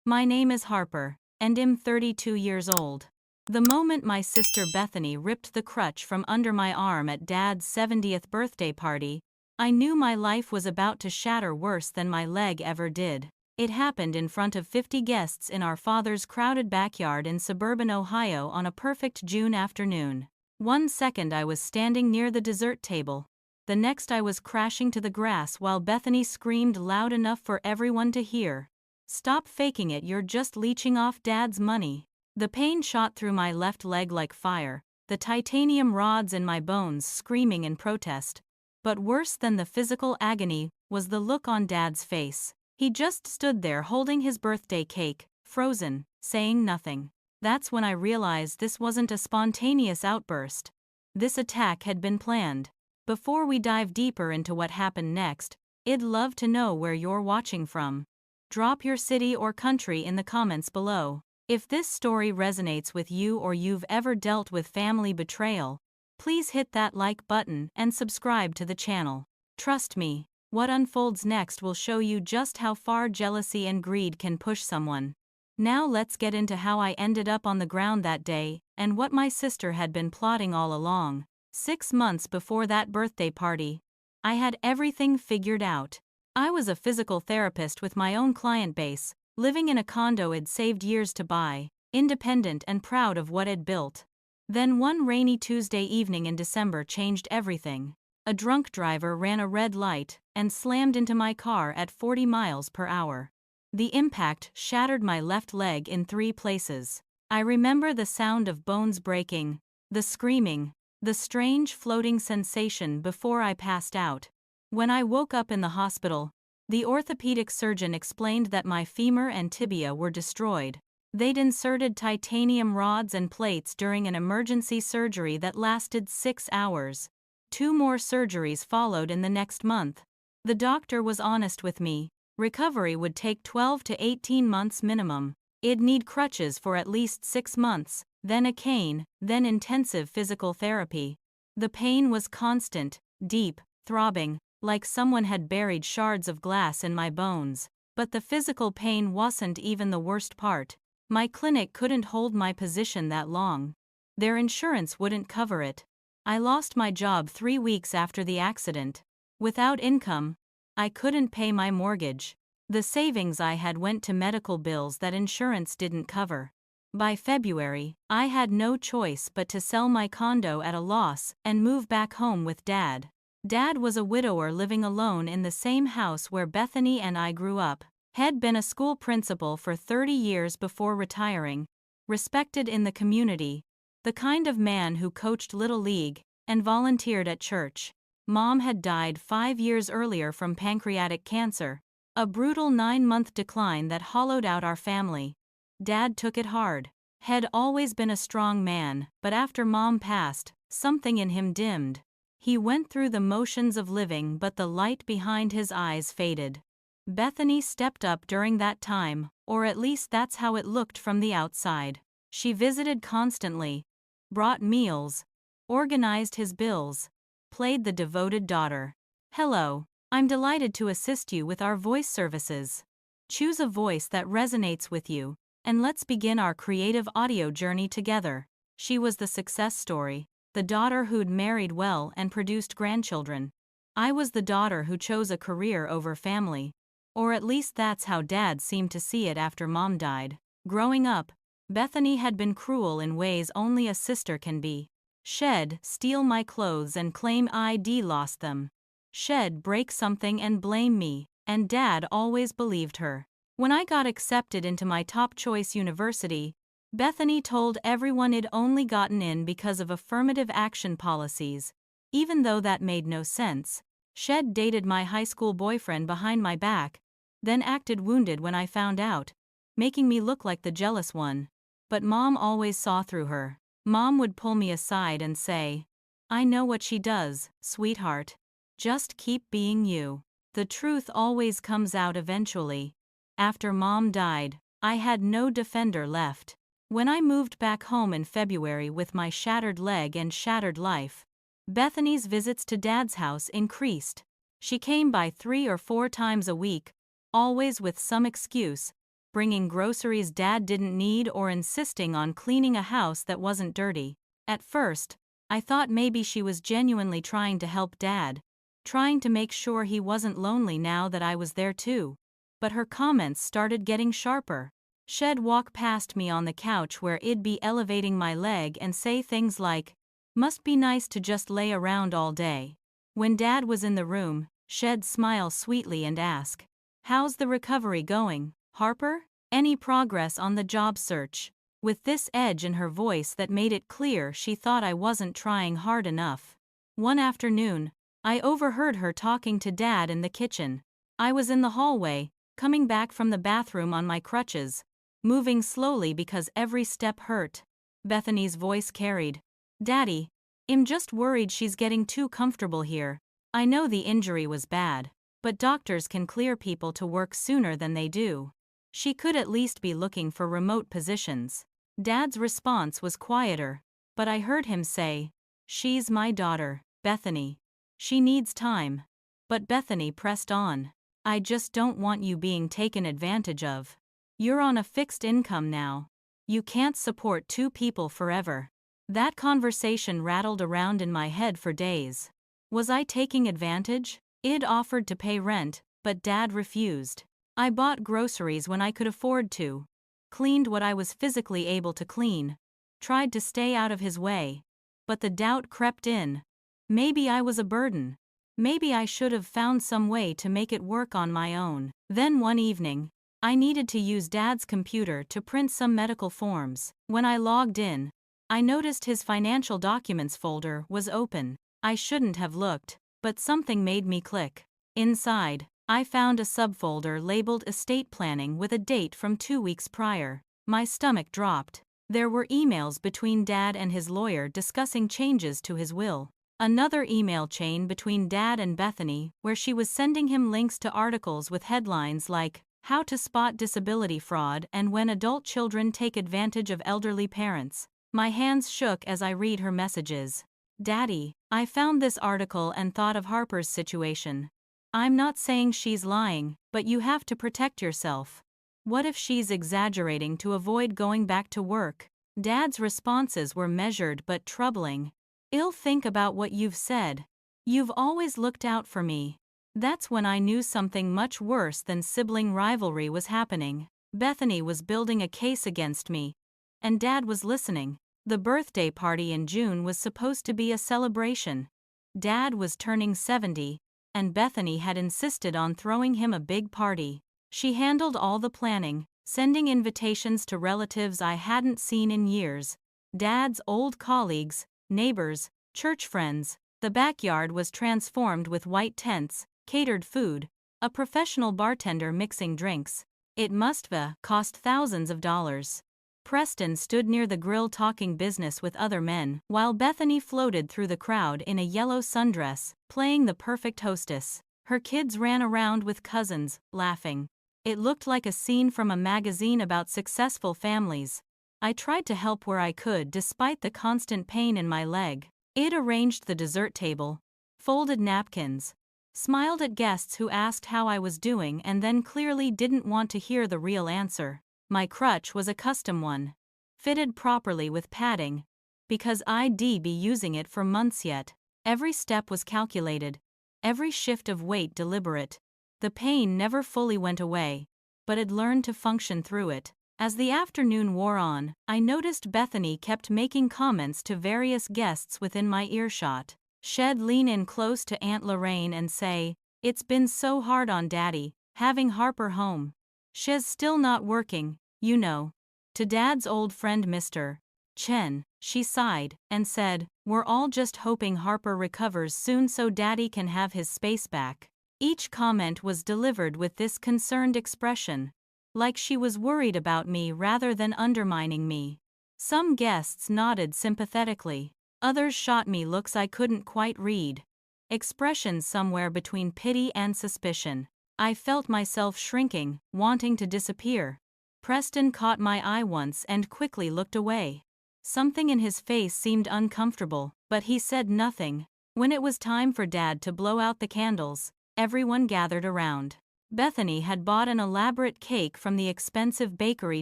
My name is Harper, and I'm 32 years old. The moment my sister Bethany ripped the crutch from under my arm at Dad's 70th birthday party, I knew my life was about to shatter worse than my leg ever did. It happened in front of 50 guests in our father's crowded backyard in suburban Ohio on a perfect June afternoon. One second I was standing near the dessert table. The next I was crashing to the grass while Bethany screamed loud enough for everyone to hear. "Stop faking it, you're just leeching off Dad's money." The pain shot through my left leg like fire, the titanium rods in my bones screaming in protest. But worse than the physical agony was the look on Dad's face. He just stood there holding his birthday cake, frozen, saying nothing. That's when I realized this wasn't a spontaneous outburst. This attack had been planned. Before we dive deeper into what happened next, I'd love to know where you're watching from. Drop your city or country in the comments below. If this story resonates with you or you've ever dealt with family betrayal, please hit that like button and subscribe to the channel. Trust me, what unfolds next will show you just how far jealousy and greed can push someone. Now let's get into how I ended up on the ground that day and what my sister had been plotting all along. 6 months before that birthday party, I had everything figured out. I was a physical therapist with my own client base, living in a condo I'd saved years to buy, independent and proud of what I'd built. Then one rainy Tuesday evening in December changed everything. A drunk driver ran a red light and slammed into my car at 40 miles per hour. The impact shattered my left leg in 3 places. I remember the sound of bones breaking, the screaming, the strange floating sensation before I passed out. When I woke up in the hospital, the orthopedic surgeon explained that my femur and tibia were destroyed. They'd inserted titanium rods and plates during an emergency surgery that lasted 6 hours. 2 more surgeries followed in the next month. The doctor was honest with me. Recovery would take 12 to 18 months minimum. I'd need crutches for at least 6 months, then a cane, then intensive physical therapy. The pain was constant, deep, throbbing, like someone had buried shards of glass in my bones. But the physical pain wasn't even the worst part. My clinic couldn't hold my position that long. Their insurance wouldn't cover it. I lost my job 3 weeks after the accident. Without income, I couldn't pay my mortgage. The savings I had went to medical bills that insurance didn't cover. By February, I had no choice but to sell my condo at a loss and move back home with Dad. Dad was a widower living alone in the same house where Bethany and I grew up. Had been a school principal for 30 years before retiring, respected in the community, the kind of man who coached Little League and volunteered at church. Mom had died 5 years earlier from pancreatic cancer, a brutal 9-month decline that hollowed out our family. Dad took it hard. Had always been a strong man, but after Mom passed, something in him dimmed. He went through the motions of living, but the light behind his eyes faded. Bethany stepped up during that time, or at least that's how it looked from the outside. She visited constantly, brought meals, organized his bills, played the devoted daughter. "Hello, I'm delighted to assist you with our voice services. Choose a voice that resonates with you, and let's begin our creative audio journey together." She was the success story, the daughter who'd married well and produced grandchildren. I was the daughter who chose a career over family. Or at least that's how Dad seemed to see it after Mom died. Growing up, Bethany had been cruel in ways only a sister can be. She'd steal my clothes and claim I'd lost them. She'd break something and blame me, and Dad always believed her. When I got accepted into my top choice university, Bethany told everyone I'd only gotten in because of affirmative action policies, even though that made no sense. She'd dated my high school boyfriend behind my back, then acted wounded when I found out, making me look like the jealous one. But Mom always saw through her. Mom would pull me aside and say, "I know what she does, sweetheart. Just keep being you." The truth always comes out eventually. After Mom died, I had no defender left. When I moved back home in February with my shattered leg and shattered life, Bethany's visits to Dad's house increased. She came by 3 or 4 times a week, always with some excuse, bringing groceries Dad didn't need or insisting on cleaning a house that wasn't dirty. At first, I thought maybe she was genuinely trying to help Dad, trying to make sure he wasn't lonely now that I was there too. But her comments started getting sharper. She'd walk past me on the couch where I'd be elevating my leg and say things like, "Must be nice to just lay around all day." When Dad was in the room, she'd smile sweetly and ask, "How's the recovery going, Harper? Any progress on the job search?" With this edge in her voice that made it clear she thought I wasn't trying hard enough. One afternoon, I overheard her talking to Dad in the kitchen. I was in the hallway, coming back from the bathroom on my crutches, moving slowly because every step hurt. Bethany's voice carried, "Daddy, I'm just worried she's getting too comfortable here. I know the injury was bad, but doctors can clear people to work sooner than they do. She could at least be looking for remote positions." Dad's response was quieter, but I heard him say, "She's my daughter, Bethany. She needs time." But Bethany pressed on. "I just don't want you being taken advantage of. You're on a fixed income now. You can't support two people forever." That conversation rattled around in my head for days. Was I taking advantage? I'd offered to pay rent, but Dad refused. I bought groceries when I could afford to, cleaned what I was physically able to clean, tried to stay out of his way. But the doubt crept in. Maybe I was a burden. Maybe I should have found some way to make it work on my own. Then one evening, I needed to use Dad's computer to print some medical forms. When I logged in, I noticed his financial documents folder was open. I shouldn't have looked, but something made me click. Inside, I found a subfolder labeled Estate Planning with a date from 2 weeks prior. My stomach dropped. There were emails between Dad and his lawyer discussing changes to his will. Another email chain between Dad and Bethany where she was sending him links to articles with headlines like, "How to Spot Disability Fraud and When Adult Children Take Advantage of Elderly Parents." My hands shook as I read her messages. "Daddy, I found this article and thought of Harper's situation. I'm not saying she's lying, but you have to protect yourself. What if she's exaggerating to avoid going back to work?" Dad's responses were measured but troubling. "I'll think about what you've said. You've always looked out for me." That's when I knew something much worse than sibling rivalry was happening. Bethany was building a case against me, and Dad was listening. The birthday party in June was supposed to be a celebration. Dad was turning 70, and Bethany had insisted on throwing him a big party. She handled all the planning, sending invitations to relatives I hadn't seen in years, Dad's old colleagues, neighbors, church friends. The backyard was transformed with white tents, catered food, a professional bartender mixing drinks. It must have cost thousands of dollars. Preston stood near the grill talking business with other men, while Bethany floated through the crowd in a yellow sundress, playing the perfect hostess. Her kids ran around with cousins, laughing. It looked like a scene from a magazine about successful families. I tried to help where I could despite the constant pain in my leg. It arranged the dessert table, folded napkins, smiled at guests who asked how I was doing and then clearly didn't want to hear the real answer. My crutch was a custom one, fitted properly with padding, because I'd be using it for months yet. Every step was calculated, every shift of weight deliberate. The pain never fully went away, but I'd learned to function through it. As the afternoon wore on, I noticed Bethany kept making comments to various guests within my earshot. She'd lean in close to Aunt Lorraine and say, "It's been so hard on Daddy, having Harper home. She's still not working, you know." To Dad's old friend Mr. Chen, she sighed and said, "We're all just hoping Harper recovers soon so Daddy can have his space back." Each comment was delivered with this concerned expression, like she was worried about me rather than undermining me. Some guests nodded sympathetically. Others shot me looks I couldn't quite read. Expressions somewhere between pity and suspicion. I felt myself shrinking, wanting to disappear. Preston caught my eye once and quickly looked away. Something in his face seemed uncomfortable, but he said nothing. When it was time for Dad to blow out the candles, everyone gathered around. Bethany had bought an elaborate cake from the expensive bakery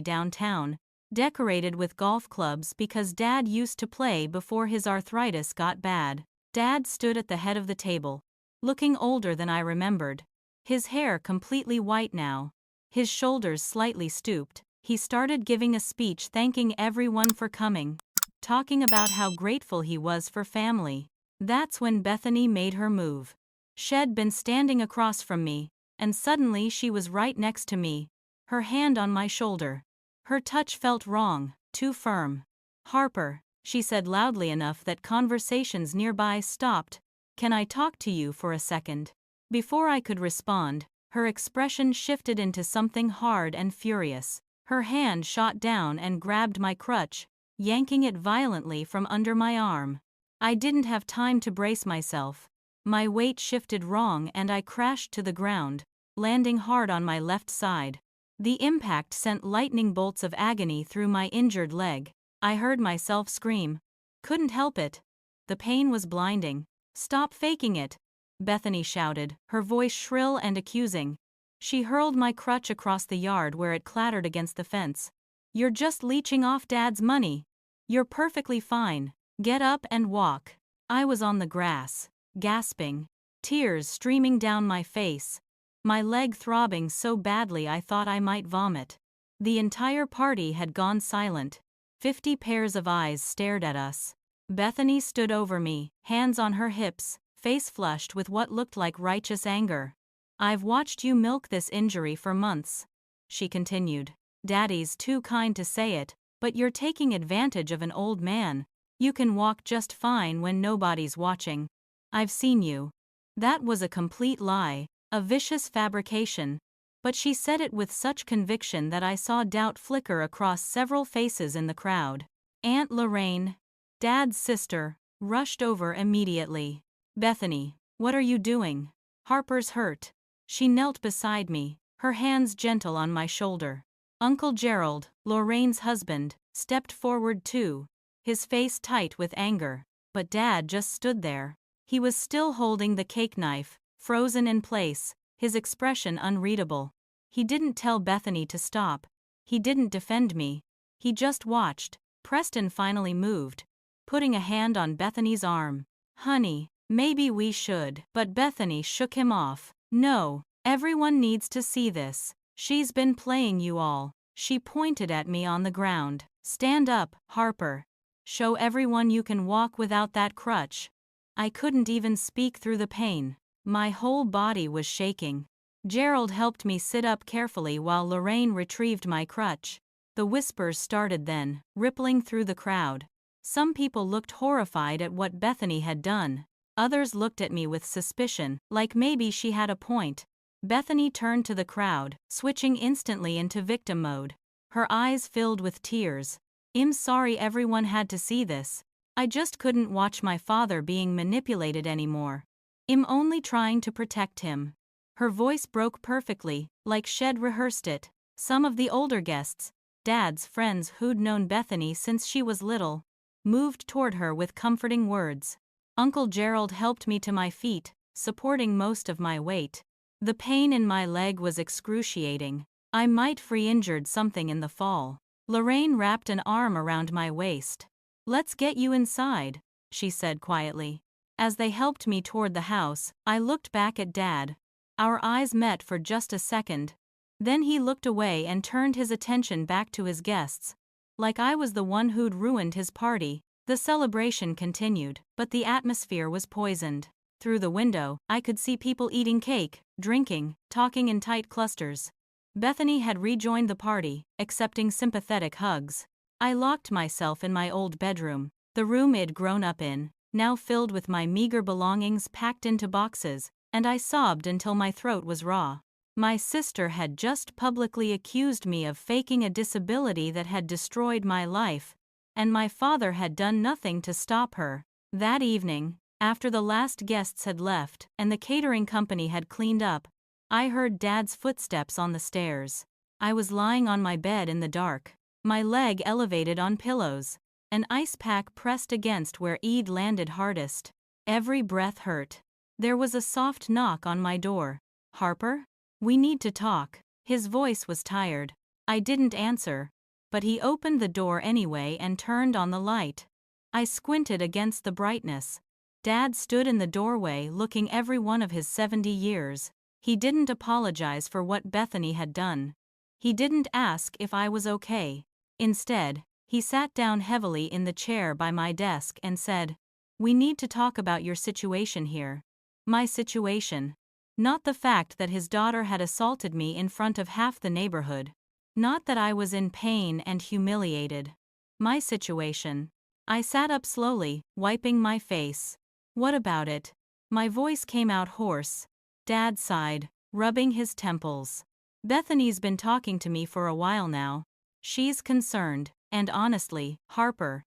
downtown, decorated with golf clubs because Dad used to play before his arthritis got bad. Dad stood at the head of the table, looking older than I remembered. His hair completely white now, his shoulders slightly stooped. He started giving a speech thanking everyone for coming, talking about how grateful he was for family. That's when Bethany made her move. She'd been standing across from me, and suddenly she was right next to me, her hand on my shoulder. Her touch felt wrong, too firm. "Harper," she said loudly enough that conversations nearby stopped. "Can I talk to you for a second?" Before I could respond, her expression shifted into something hard and furious. Her hand shot down and grabbed my crutch, yanking it violently from under my arm. I didn't have time to brace myself. My weight shifted wrong and I crashed to the ground, landing hard on my left side. The impact sent lightning bolts of agony through my injured leg. I heard myself scream. Couldn't help it. The pain was blinding. "Stop faking it," Bethany shouted, her voice shrill and accusing. She hurled my crutch across the yard where it clattered against the fence. "You're just leeching off Dad's money. You're perfectly fine. Get up and walk." I was on the grass, gasping, tears streaming down my face, my leg throbbing so badly I thought I might vomit. The entire party had gone silent. 50 pairs of eyes stared at us. Bethany stood over me, hands on her hips, face flushed with what looked like righteous anger. "I've watched you milk this injury for months," she continued. "Daddy's too kind to say it, but you're taking advantage of an old man. You can walk just fine when nobody's watching. I've seen you." That was a complete lie, a vicious fabrication. But she said it with such conviction that I saw doubt flicker across several faces in the crowd. Aunt Lorraine, Dad's sister, rushed over immediately. "Bethany, what are you doing? Harper's hurt." She knelt beside me, her hands gentle on my shoulder. Uncle Gerald, Lorraine's husband, stepped forward too, his face tight with anger. But Dad just stood there. He was still holding the cake knife, frozen in place, his expression unreadable. He didn't tell Bethany to stop. He didn't defend me. He just watched. Preston finally moved, putting a hand on Bethany's arm. "Honey, maybe we should." But Bethany shook him off. "No, everyone needs to see this. She's been playing you all." She pointed at me on the ground. "Stand up, Harper. Show everyone you can walk without that crutch." I couldn't even speak through the pain. My whole body was shaking. Gerald helped me sit up carefully while Lorraine retrieved my crutch. The whispers started then, rippling through the crowd. Some people looked horrified at what Bethany had done. Others looked at me with suspicion, like maybe she had a point. Bethany turned to the crowd, switching instantly into victim mode. Her eyes filled with tears. "I'm sorry everyone had to see this. I just couldn't watch my father being manipulated anymore. I'm only trying to protect him." Her voice broke perfectly, like she'd rehearsed it. Some of the older guests, Dad's friends who'd known Bethany since she was little, moved toward her with comforting words. Uncle Gerald helped me to my feet, supporting most of my weight. The pain in my leg was excruciating. I might re-injured something in the fall. Lorraine wrapped an arm around my waist. "Let's get you inside," she said quietly. As they helped me toward the house, I looked back at Dad. Our eyes met for just a second. Then he looked away and turned his attention back to his guests. Like I was the one who'd ruined his party. The celebration continued, but the atmosphere was poisoned. Through the window, I could see people eating cake, drinking, talking in tight clusters. Bethany had rejoined the party, accepting sympathetic hugs. I locked myself in my old bedroom, the room I'd grown up in, now filled with my meager belongings packed into boxes, and I sobbed until my throat was raw. My sister had just publicly accused me of faking a disability that had destroyed my life, and my father had done nothing to stop her. That evening, after the last guests had left and the catering company had cleaned up, I heard Dad's footsteps on the stairs. I was lying on my bed in the dark, my leg elevated on pillows, an ice pack pressed against where I'd landed hardest. Every breath hurt. There was a soft knock on my door. "Harper?" We need to talk. His voice was tired. I didn't answer. But he opened the door anyway and turned on the light. I squinted against the brightness. Dad stood in the doorway looking every one of his 70 years. He didn't apologize for what Bethany had done. He didn't ask if I was okay. Instead, he sat down heavily in the chair by my desk and said, "We need to talk about your situation here." My situation. Not the fact that his daughter had assaulted me in front of half the neighborhood. Not that I was in pain and humiliated. My situation. I sat up slowly, wiping my face. What about it? My voice came out hoarse. Dad sighed, rubbing his temples. Bethany's been talking to me for a while now. She's concerned, and honestly, Harper,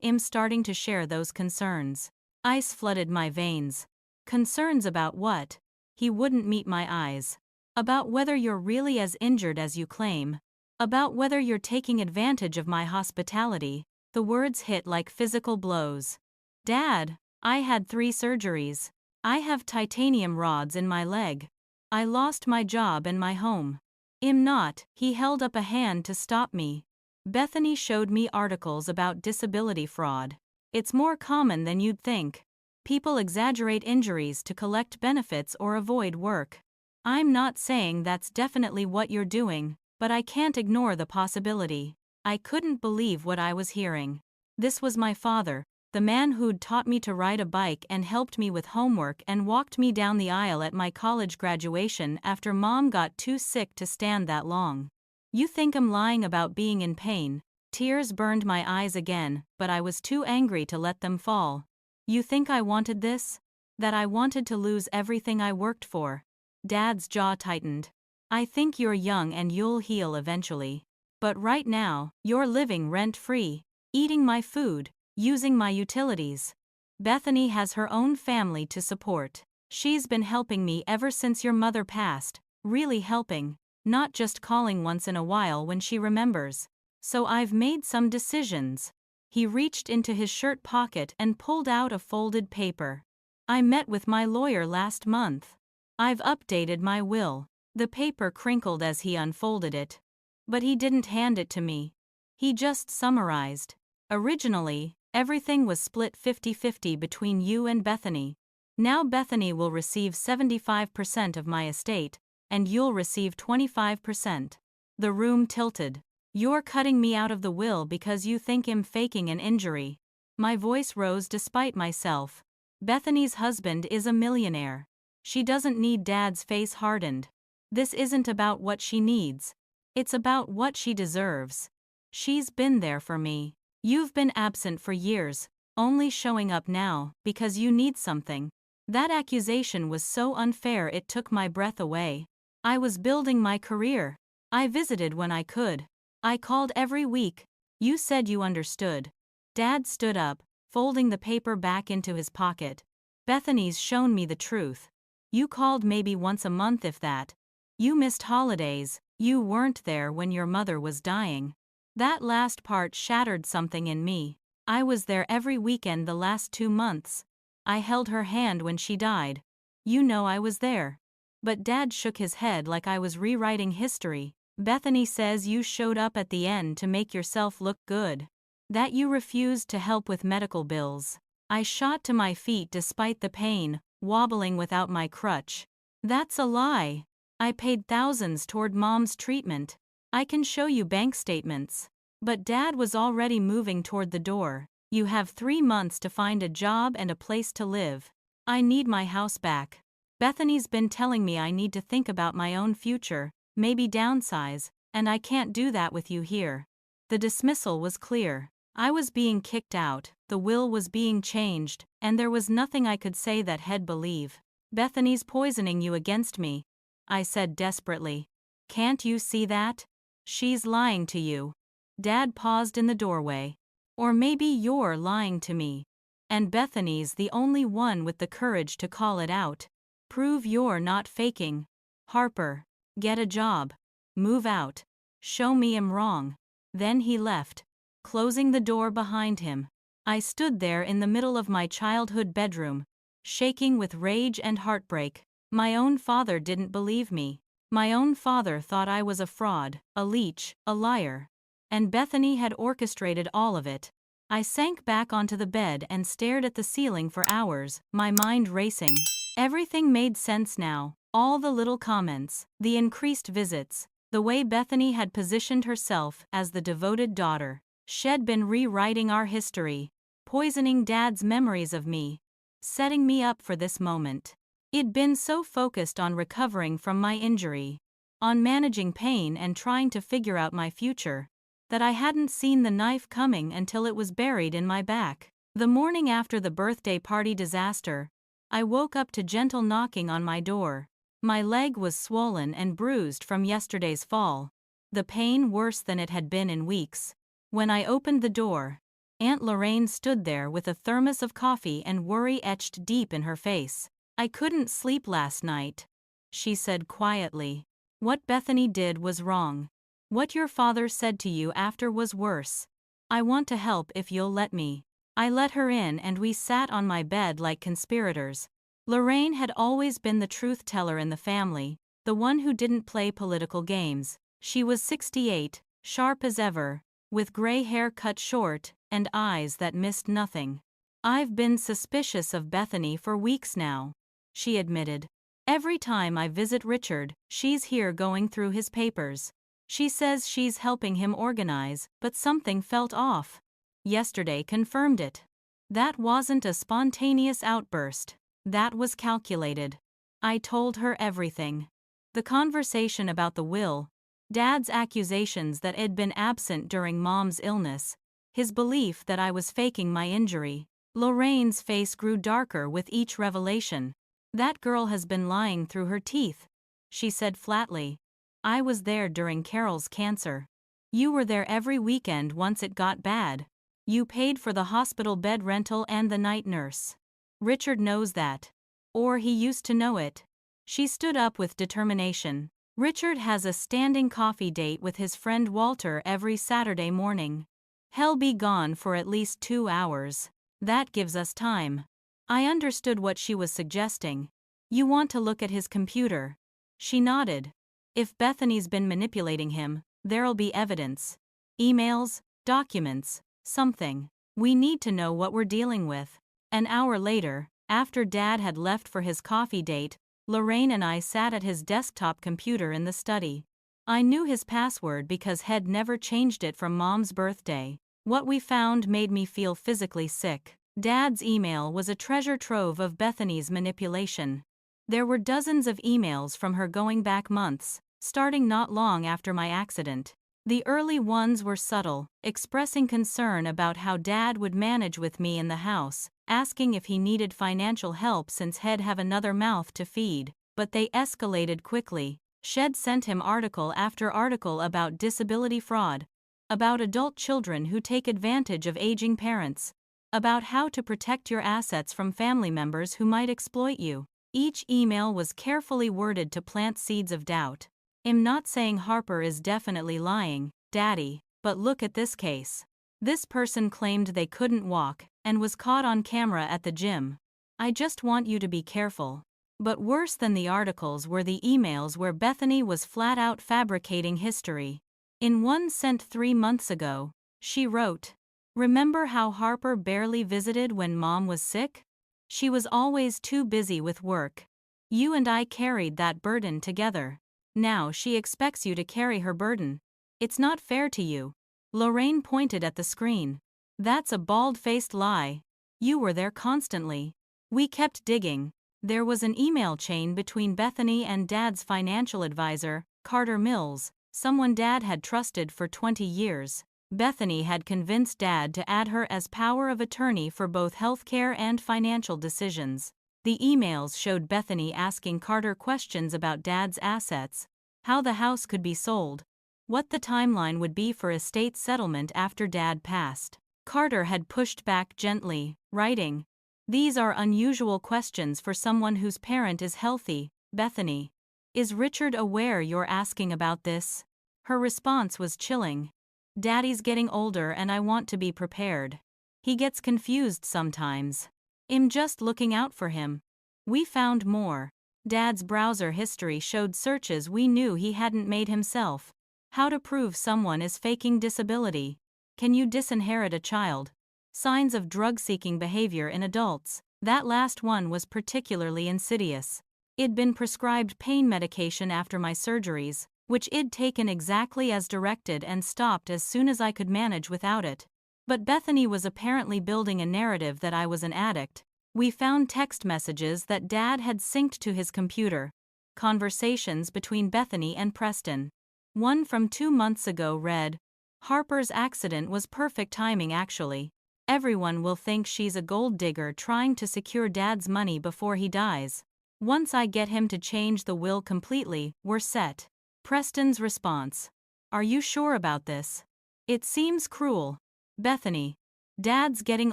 I'm starting to share those concerns. Ice flooded my veins. Concerns about what? He wouldn't meet my eyes. About whether you're really as injured as you claim. About whether you're taking advantage of my hospitality. The words hit like physical blows. Dad, I had 3 surgeries. I have titanium rods in my leg. I lost my job and my home. I'm not. He held up a hand to stop me. Bethany showed me articles about disability fraud. It's more common than you'd think. People exaggerate injuries to collect benefits or avoid work. I'm not saying that's definitely what you're doing, but I can't ignore the possibility. I couldn't believe what I was hearing. This was my father, the man who'd taught me to ride a bike and helped me with homework and walked me down the aisle at my college graduation after Mom got too sick to stand that long. You think I'm lying about being in pain? Tears burned my eyes again, but I was too angry to let them fall. You think I wanted this? That I wanted to lose everything I worked for? Dad's jaw tightened. I think you're young and you'll heal eventually. But right now, you're living rent-free, eating my food, using my utilities. Bethany has her own family to support. She's been helping me ever since your mother passed, really helping, not just calling once in a while when she remembers. So I've made some decisions. He reached into his shirt pocket and pulled out a folded paper. I met with my lawyer last month. I've updated my will. The paper crinkled as he unfolded it. But he didn't hand it to me. He just summarized. Originally, everything was split 50-50 between you and Bethany. Now Bethany will receive 75% of my estate, and you'll receive 25%. The room tilted. You're cutting me out of the will because you think I'm faking an injury. My voice rose despite myself. Bethany's husband is a millionaire. She doesn't need Dad's face hardened. This isn't about what she needs. It's about what she deserves. She's been there for me. You've been absent for years, only showing up now because you need something. That accusation was so unfair it took my breath away. I was building my career. I visited when I could. I called every week. You said you understood. Dad stood up, folding the paper back into his pocket. Bethany's shown me the truth. You called maybe once a month if that. You missed holidays. You weren't there when your mother was dying. That last part shattered something in me. I was there every weekend the last 2 months. I held her hand when she died. You know I was there. But Dad shook his head like I was rewriting history. Bethany says you showed up at the end to make yourself look good. That you refused to help with medical bills. I shot to my feet despite the pain, wobbling without my crutch. That's a lie. I paid thousands toward Mom's treatment. I can show you bank statements. But Dad was already moving toward the door. You have 3 months to find a job and a place to live. I need my house back. Bethany's been telling me I need to think about my own future, maybe downsize, and I can't do that with you here. The dismissal was clear. I was being kicked out, the will was being changed, and there was nothing I could say that he'd believe. Bethany's poisoning you against me, I said desperately. Can't you see that? She's lying to you. Dad paused in the doorway. Or maybe you're lying to me. And Bethany's the only one with the courage to call it out. Prove you're not faking. Harper, get a job. Move out. Show me I'm wrong. Then he left, closing the door behind him. I stood there in the middle of my childhood bedroom, shaking with rage and heartbreak. My own father didn't believe me. My own father thought I was a fraud, a leech, a liar. And Bethany had orchestrated all of it. I sank back onto the bed and stared at the ceiling for hours, my mind racing. Everything made sense now. All the little comments, the increased visits, the way Bethany had positioned herself as the devoted daughter. She'd been rewriting our history, poisoning Dad's memories of me, setting me up for this moment. I'd been so focused on recovering from my injury, on managing pain and trying to figure out my future, that I hadn't seen the knife coming until it was buried in my back. The morning after the birthday party disaster, I woke up to gentle knocking on my door. My leg was swollen and bruised from yesterday's fall, the pain worse than it had been in weeks. When I opened the door, Aunt Lorraine stood there with a thermos of coffee and worry etched deep in her face. "I couldn't sleep last night," she said quietly. "What Bethany did was wrong. What your father said to you after was worse. I want to help if you'll let me." I let her in and we sat on my bed like conspirators. Lorraine had always been the truth teller in the family, the one who didn't play political games. She was 68, sharp as ever, with gray hair cut short and eyes that missed nothing. "I've been suspicious of Bethany for weeks now," she admitted. "Every time I visit Richard, she's here going through his papers. She says she's helping him organize, but something felt off. Yesterday confirmed it. That wasn't a spontaneous outburst. That was calculated." I told her everything. The conversation about the will, Dad's accusations that I'd been absent during Mom's illness, his belief that I was faking my injury. Lorraine's face grew darker with each revelation. "That girl has been lying through her teeth," she said flatly. "I was there during Carol's cancer. You were there every weekend once it got bad. You paid for the hospital bed rental and the night nurse. Richard knows that. Or he used to know it." She stood up with determination. "Richard has a standing coffee date with his friend Walter every Saturday morning. He'll be gone for at least 2 hours. That gives us time." I understood what she was suggesting. "You want to look at his computer?" She nodded. "If Bethany's been manipulating him, there'll be evidence. Emails, documents, something. We need to know what we're dealing with." An hour later, after Dad had left for his coffee date, Lorraine and I sat at his desktop computer in the study. I knew his password because he'd never changed it from Mom's birthday. What we found made me feel physically sick. Dad's email was a treasure trove of Bethany's manipulation. There were dozens of emails from her going back months, starting not long after my accident. The early ones were subtle, expressing concern about how Dad would manage with me in the house, asking if he needed financial help since he'd have another mouth to feed. But they escalated quickly. She'd sent him article after article about disability fraud, about adult children who take advantage of aging parents, about how to protect your assets from family members who might exploit you. Each email was carefully worded to plant seeds of doubt. "I'm not saying Harper is definitely lying, Daddy, but look at this case. This person claimed they couldn't walk and was caught on camera at the gym. I just want you to be careful." But worse than the articles were the emails where Bethany was flat out fabricating history. In one sent 3 months ago, she wrote, "Remember how Harper barely visited when Mom was sick? She was always too busy with work. You and I carried that burden together. Now she expects you to carry her burden. It's not fair to you." Lorraine pointed at the screen. "That's a bald-faced lie. You were there constantly." We kept digging. There was an email chain between Bethany and Dad's financial advisor, Carter Mills, someone Dad had trusted for 20 years. Bethany had convinced Dad to add her as power of attorney for both healthcare and financial decisions. The emails showed Bethany asking Carter questions about Dad's assets, how the house could be sold, what the timeline would be for estate settlement after Dad passed. Carter had pushed back gently, writing, "These are unusual questions for someone whose parent is healthy, Bethany. Is Richard aware you're asking about this?" Her response was chilling. "Daddy's getting older and I want to be prepared. He gets confused sometimes. I'm just looking out for him." We found more. Dad's browser history showed searches we knew he hadn't made himself. How to prove someone is faking disability. Can you disinherit a child? Signs of drug-seeking behavior in adults. That last one was particularly insidious. I'd been prescribed pain medication after my surgeries, which I'd taken exactly as directed and stopped as soon as I could manage without it. But Bethany was apparently building a narrative that I was an addict. We found text messages that Dad had synced to his computer. Conversations between Bethany and Preston. One from 2 months ago read, "Harper's accident was perfect timing actually. Everyone will think she's a gold digger trying to secure Dad's money before he dies. Once I get him to change the will completely, we're set." Preston's response. "Are you sure about this? It seems cruel." Bethany. "Dad's getting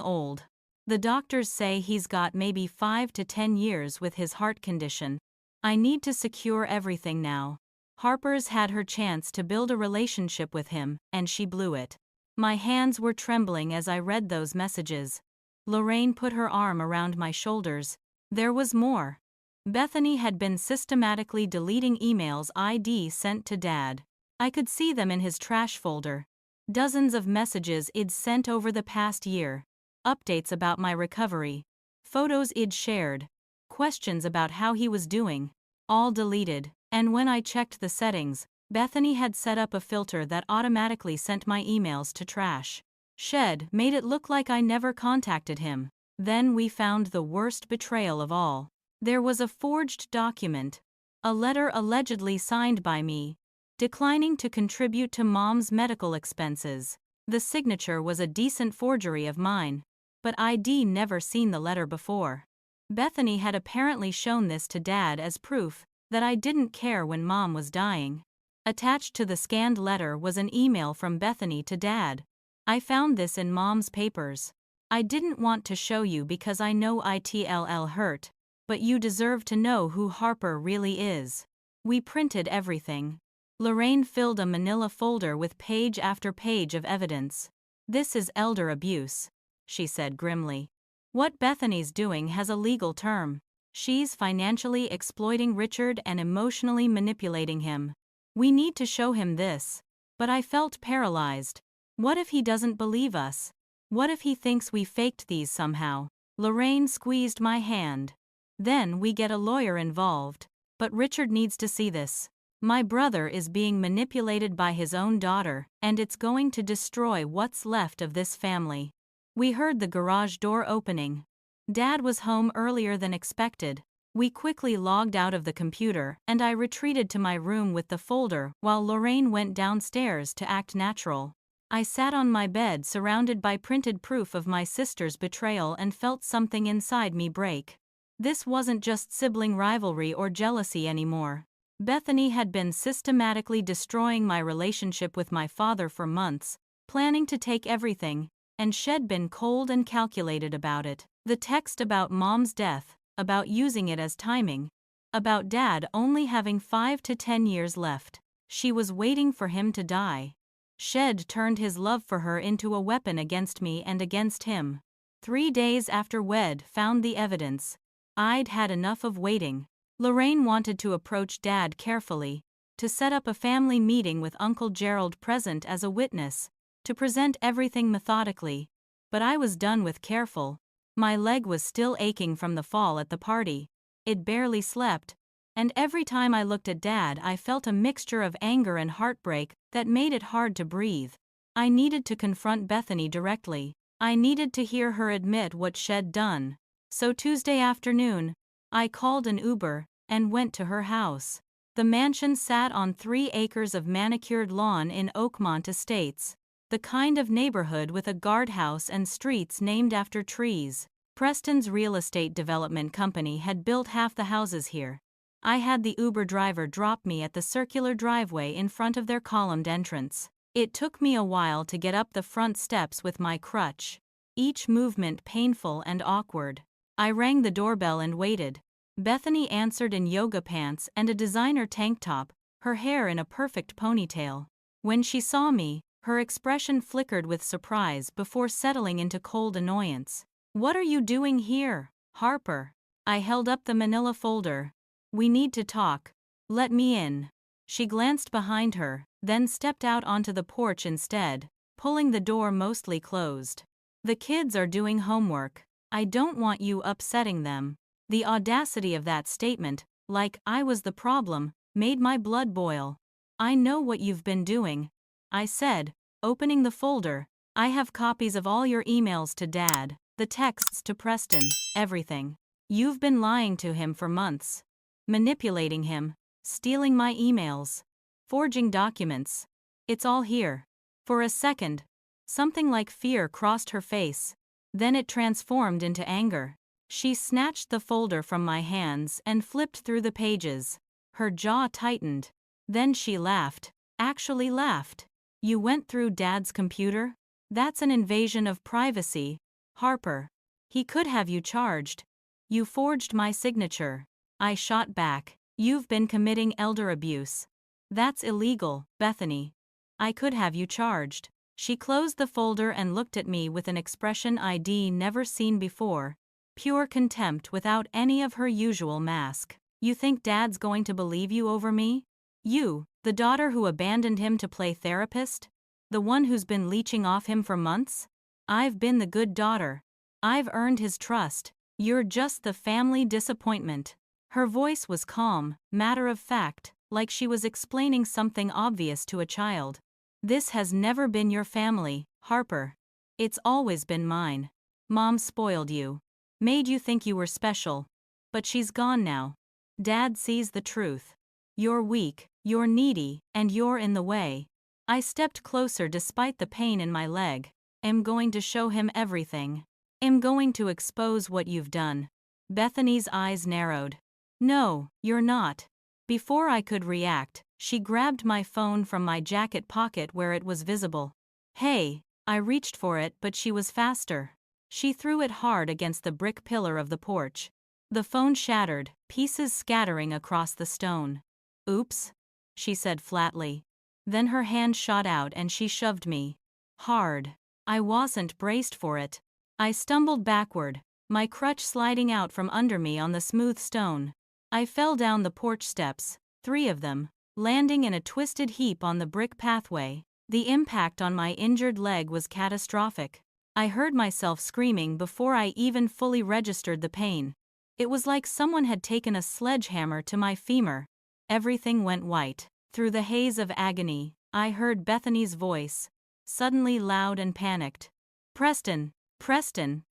old. The doctors say he's got maybe 5 to 10 years with his heart condition. I need to secure everything now. Harper's had her chance to build a relationship with him, and she blew it." My hands were trembling as I read those messages. Lorraine put her arm around my shoulders. There was more. Bethany had been systematically deleting emails I'd sent to Dad. I could see them in his trash folder. Dozens of messages I'd sent over the past year. Updates about my recovery. Photos I'd shared. Questions about how he was doing. All deleted, and when I checked the settings, Bethany had set up a filter that automatically sent my emails to trash. Shed made it look like I never contacted him. Then we found the worst betrayal of all. There was a forged document. A letter allegedly signed by me, declining to contribute to Mom's medical expenses. The signature was a decent forgery of mine, but I'd never seen the letter before. Bethany had apparently shown this to Dad as proof that I didn't care when Mom was dying. Attached to the scanned letter was an email from Bethany to Dad. "I found this in Mom's papers. I didn't want to show you because I know it'll hurt, but you deserve to know who Harper really is." We printed everything. Lorraine filled a manila folder with page after page of evidence. "This is elder abuse," she said grimly. "What Bethany's doing has a legal term. She's financially exploiting Richard and emotionally manipulating him. We need to show him this." But I felt paralyzed. What if he doesn't believe us? What if he thinks we faked these somehow? Lorraine squeezed my hand. "Then we get a lawyer involved. But Richard needs to see this. My brother is being manipulated by his own daughter, and it's going to destroy what's left of this family." We heard the garage door opening. Dad was home earlier than expected. We quickly logged out of the computer, and I retreated to my room with the folder while Lorraine went downstairs to act natural. I sat on my bed surrounded by printed proof of my sister's betrayal and felt something inside me break. This wasn't just sibling rivalry or jealousy anymore. Bethany had been systematically destroying my relationship with my father for months, planning to take everything, and she'd been cold and calculated about it. The text about Mom's death, about using it as timing, about Dad only having 5 to 10 years left. She was waiting for him to die. She'd turned his love for her into a weapon against me and against him. 3 days after Wed found the evidence, I'd had enough of waiting. Lorraine wanted to approach Dad carefully, to set up a family meeting with Uncle Gerald present as a witness, to present everything methodically, but I was done with careful. My leg was still aching from the fall at the party. It barely slept, and every time I looked at Dad I felt a mixture of anger and heartbreak that made it hard to breathe. I needed to confront Bethany directly. I needed to hear her admit what she'd done. So Tuesday afternoon, I called an Uber and went to her house. The mansion sat on 3 acres of manicured lawn in Oakmont Estates, the kind of neighborhood with a guardhouse and streets named after trees. Preston's real estate development company had built half the houses here. I had the Uber driver drop me at the circular driveway in front of their columned entrance. It took me a while to get up the front steps with my crutch, each movement painful and awkward. I rang the doorbell and waited. Bethany answered in yoga pants and a designer tank top, her hair in a perfect ponytail. When she saw me, her expression flickered with surprise before settling into cold annoyance. "What are you doing here, Harper?" I held up the manila folder. We need to talk. Let me in. She glanced behind her, then stepped out onto the porch instead, pulling the door mostly closed. The kids are doing homework. I don't want you upsetting them. The audacity of that statement, like I was the problem, made my blood boil. I know what you've been doing, I said, opening the folder. I have copies of all your emails to Dad, the texts to Preston, everything. You've been lying to him for months. Manipulating him, stealing my emails, forging documents. It's all here. For a second, something like fear crossed her face. Then it transformed into anger. She snatched the folder from my hands and flipped through the pages. Her jaw tightened. Then she laughed. Actually laughed. You went through Dad's computer? That's an invasion of privacy, Harper. He could have you charged. You forged my signature. I shot back. You've been committing elder abuse. That's illegal, Bethany. I could have you charged. She closed the folder and looked at me with an expression I'd never seen before. Pure contempt without any of her usual mask. You think Dad's going to believe you over me? You, the daughter who abandoned him to play therapist? The one who's been leeching off him for months? I've been the good daughter. I've earned his trust. You're just the family disappointment. Her voice was calm, matter of fact, like she was explaining something obvious to a child. This has never been your family, Harper. It's always been mine. Mom spoiled you. Made you think you were special. But she's gone now. Dad sees the truth. You're weak, you're needy, and you're in the way. I stepped closer despite the pain in my leg. I'm going to show him everything. I'm going to expose what you've done. Bethany's eyes narrowed. No, you're not. Before I could react, she grabbed my phone from my jacket pocket where it was visible. Hey, I reached for it but she was faster. She threw it hard against the brick pillar of the porch. The phone shattered, pieces scattering across the stone. Oops, she said flatly. Then her hand shot out and she shoved me. Hard. I wasn't braced for it. I stumbled backward, my crutch sliding out from under me on the smooth stone. I fell down the porch steps, 3 of them, landing in a twisted heap on the brick pathway. The impact on my injured leg was catastrophic. I heard myself screaming before I even fully registered the pain. It was like someone had taken a sledgehammer to my femur. Everything went white. Through the haze of agony, I heard Bethany's voice, suddenly loud and panicked. Preston,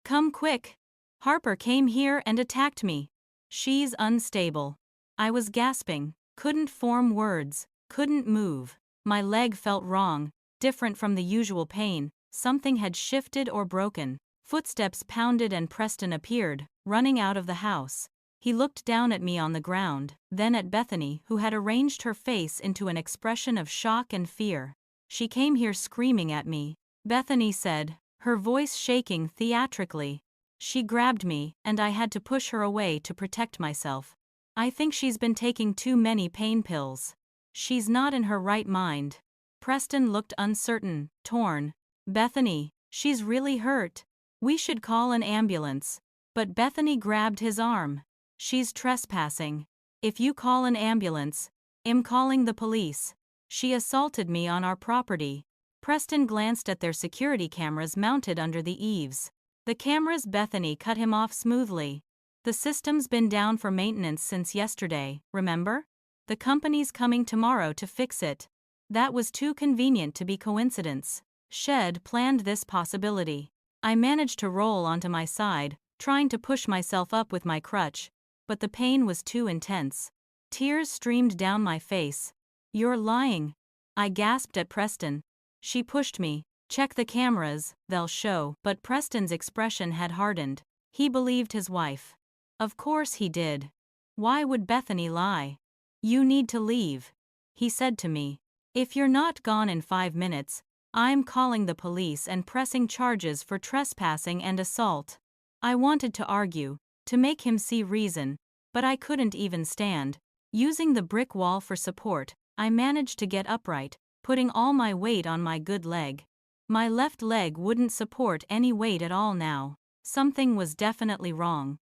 come quick. Harper came here and attacked me. She's unstable. I was gasping, couldn't form words, couldn't move. My leg felt wrong, different from the usual pain. Something had shifted or broken. Footsteps pounded and Preston appeared, running out of the house. He looked down at me on the ground, then at Bethany, who had arranged her face into an expression of shock and fear. She came here screaming at me, Bethany said, her voice shaking theatrically. She grabbed me, and I had to push her away to protect myself. I think she's been taking too many pain pills. She's not in her right mind. Preston looked uncertain, torn. Bethany, she's really hurt. We should call an ambulance. But Bethany grabbed his arm. She's trespassing. If you call an ambulance, I'm calling the police. She assaulted me on our property. Preston glanced at their security cameras mounted under the eaves. The cameras. Bethany cut him off smoothly. The system's been down for maintenance since yesterday, remember? The company's coming tomorrow to fix it. That was too convenient to be coincidence. Shed planned this possibility. I managed to roll onto my side, trying to push myself up with my crutch. But the pain was too intense. Tears streamed down my face. You're lying. I gasped at Preston. She pushed me. Check the cameras, they'll show. But Preston's expression had hardened. He believed his wife. Of course he did. Why would Bethany lie? You need to leave, he said to me. If you're not gone in 5 minutes, I'm calling the police and pressing charges for trespassing and assault. I wanted to argue, to make him see reason, but I couldn't even stand. Using the brick wall for support, I managed to get upright, putting all my weight on my good leg. My left leg wouldn't support any weight at all now. Something was definitely wrong.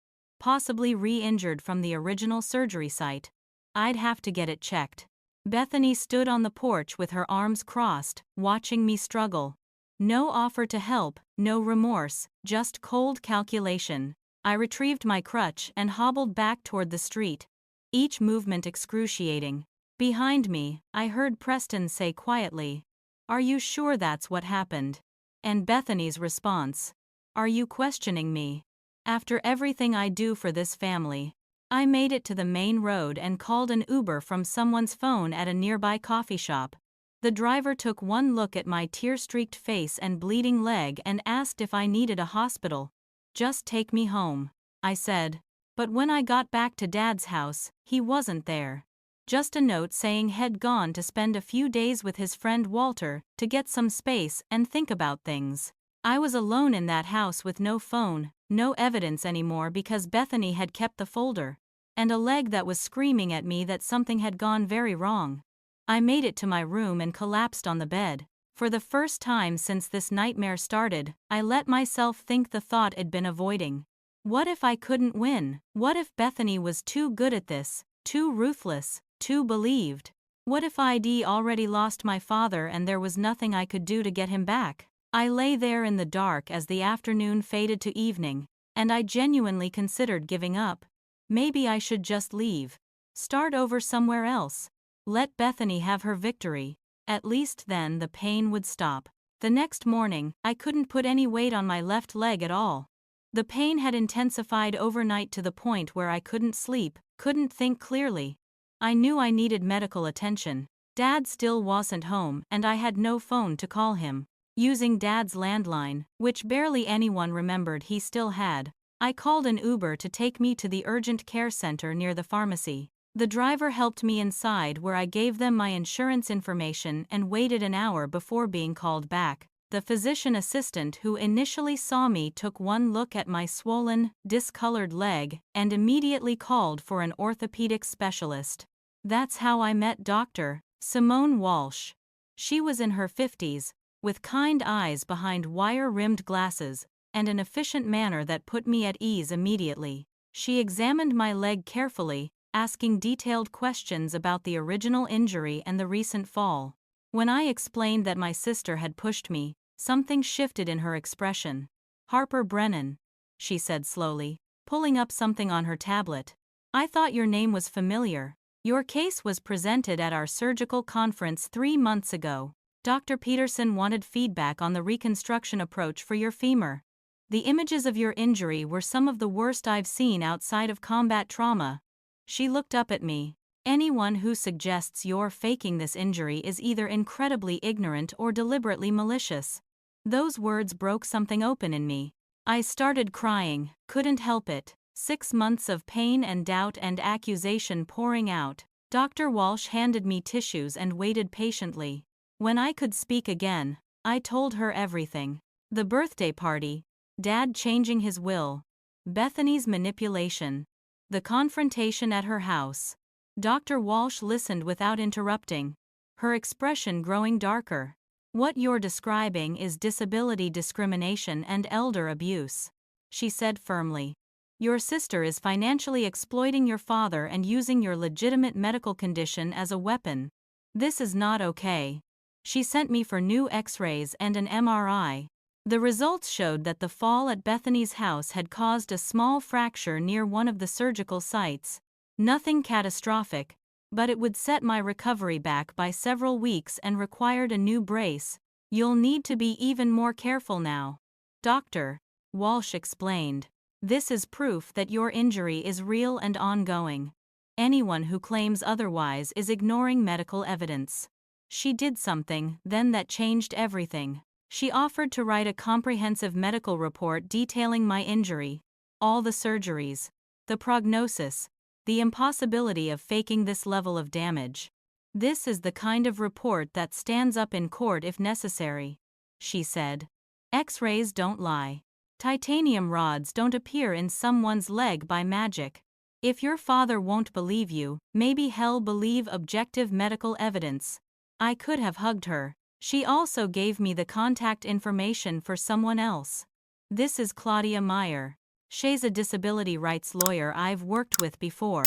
possibly re-injured from the original surgery site. I'd have to get it checked. Bethany stood on the porch with her arms crossed, watching me struggle. No offer to help, no remorse, just cold calculation. I retrieved my crutch and hobbled back toward the street, each movement excruciating. Behind me, I heard Preston say quietly, "Are you sure that's what happened?" And Bethany's response, "Are you questioning me? After everything I do for this family." I made it to the main road and called an Uber from someone's phone at a nearby coffee shop. The driver took one look at my tear-streaked face and bleeding leg and asked if I needed a hospital. "Just take me home," I said. But when I got back to Dad's house, he wasn't there. Just a note saying he'd gone to spend a few days with his friend Walter to get some space and think about things. I was alone in that house with no phone, no evidence anymore because Bethany had kept the folder, and a leg that was screaming at me that something had gone very wrong. I made it to my room and collapsed on the bed. For the first time since this nightmare started, I let myself think the thought I'd been avoiding. What if I couldn't win? What if Bethany was too good at this, too ruthless, too believed? What if I'd already lost my father and there was nothing I could do to get him back? I lay there in the dark as the afternoon faded to evening, and I genuinely considered giving up. Maybe I should just leave. Start over somewhere else. Let Bethany have her victory. At least then the pain would stop. The next morning, I couldn't put any weight on my left leg at all. The pain had intensified overnight to the point where I couldn't sleep, couldn't think clearly. I knew I needed medical attention. Dad still wasn't home, and I had no phone to call him. Using Dad's landline, which barely anyone remembered he still had, I called an Uber to take me to the urgent care center near the pharmacy. The driver helped me inside where I gave them my insurance information and waited an hour before being called back. The physician assistant who initially saw me took one look at my swollen, discolored leg and immediately called for an orthopedic specialist. That's how I met Dr. Simone Walsh. She was in her 50s, with kind eyes behind wire-rimmed glasses, and an efficient manner that put me at ease immediately. She examined my leg carefully, asking detailed questions about the original injury and the recent fall. When I explained that my sister had pushed me, something shifted in her expression. "Harper Brennan," she said slowly, pulling up something on her tablet. "I thought your name was familiar. Your case was presented at our surgical conference 3 months ago. Dr. Peterson wanted feedback on the reconstruction approach for your femur. The images of your injury were some of the worst I've seen outside of combat trauma." She looked up at me. "Anyone who suggests you're faking this injury is either incredibly ignorant or deliberately malicious." Those words broke something open in me. I started crying, couldn't help it. 6 months of pain and doubt and accusation pouring out. Dr. Walsh handed me tissues and waited patiently. When I could speak again, I told her everything. The birthday party, Dad changing his will, Bethany's manipulation, the confrontation at her house. Dr. Walsh listened without interrupting, her expression growing darker. "What you're describing is disability discrimination and elder abuse," she said firmly. "Your sister is financially exploiting your father and using your legitimate medical condition as a weapon. This is not okay." She sent me for new X-rays and an MRI. The results showed that the fall at Bethany's house had caused a small fracture near one of the surgical sites. Nothing catastrophic, but it would set my recovery back by several weeks and required a new brace. "You'll need to be even more careful now," Dr. Walsh explained. "This is proof that your injury is real and ongoing. Anyone who claims otherwise is ignoring medical evidence." She did something then that changed everything. She offered to write a comprehensive medical report detailing my injury, all the surgeries, the prognosis, the impossibility of faking this level of damage. "This is the kind of report that stands up in court if necessary," she said. "X-rays don't lie. Titanium rods don't appear in someone's leg by magic. If your father won't believe you, maybe he'll believe objective medical evidence." I could have hugged her. She also gave me the contact information for someone else. "This is Claudia Meyer," Shay's a disability rights lawyer I've worked with before.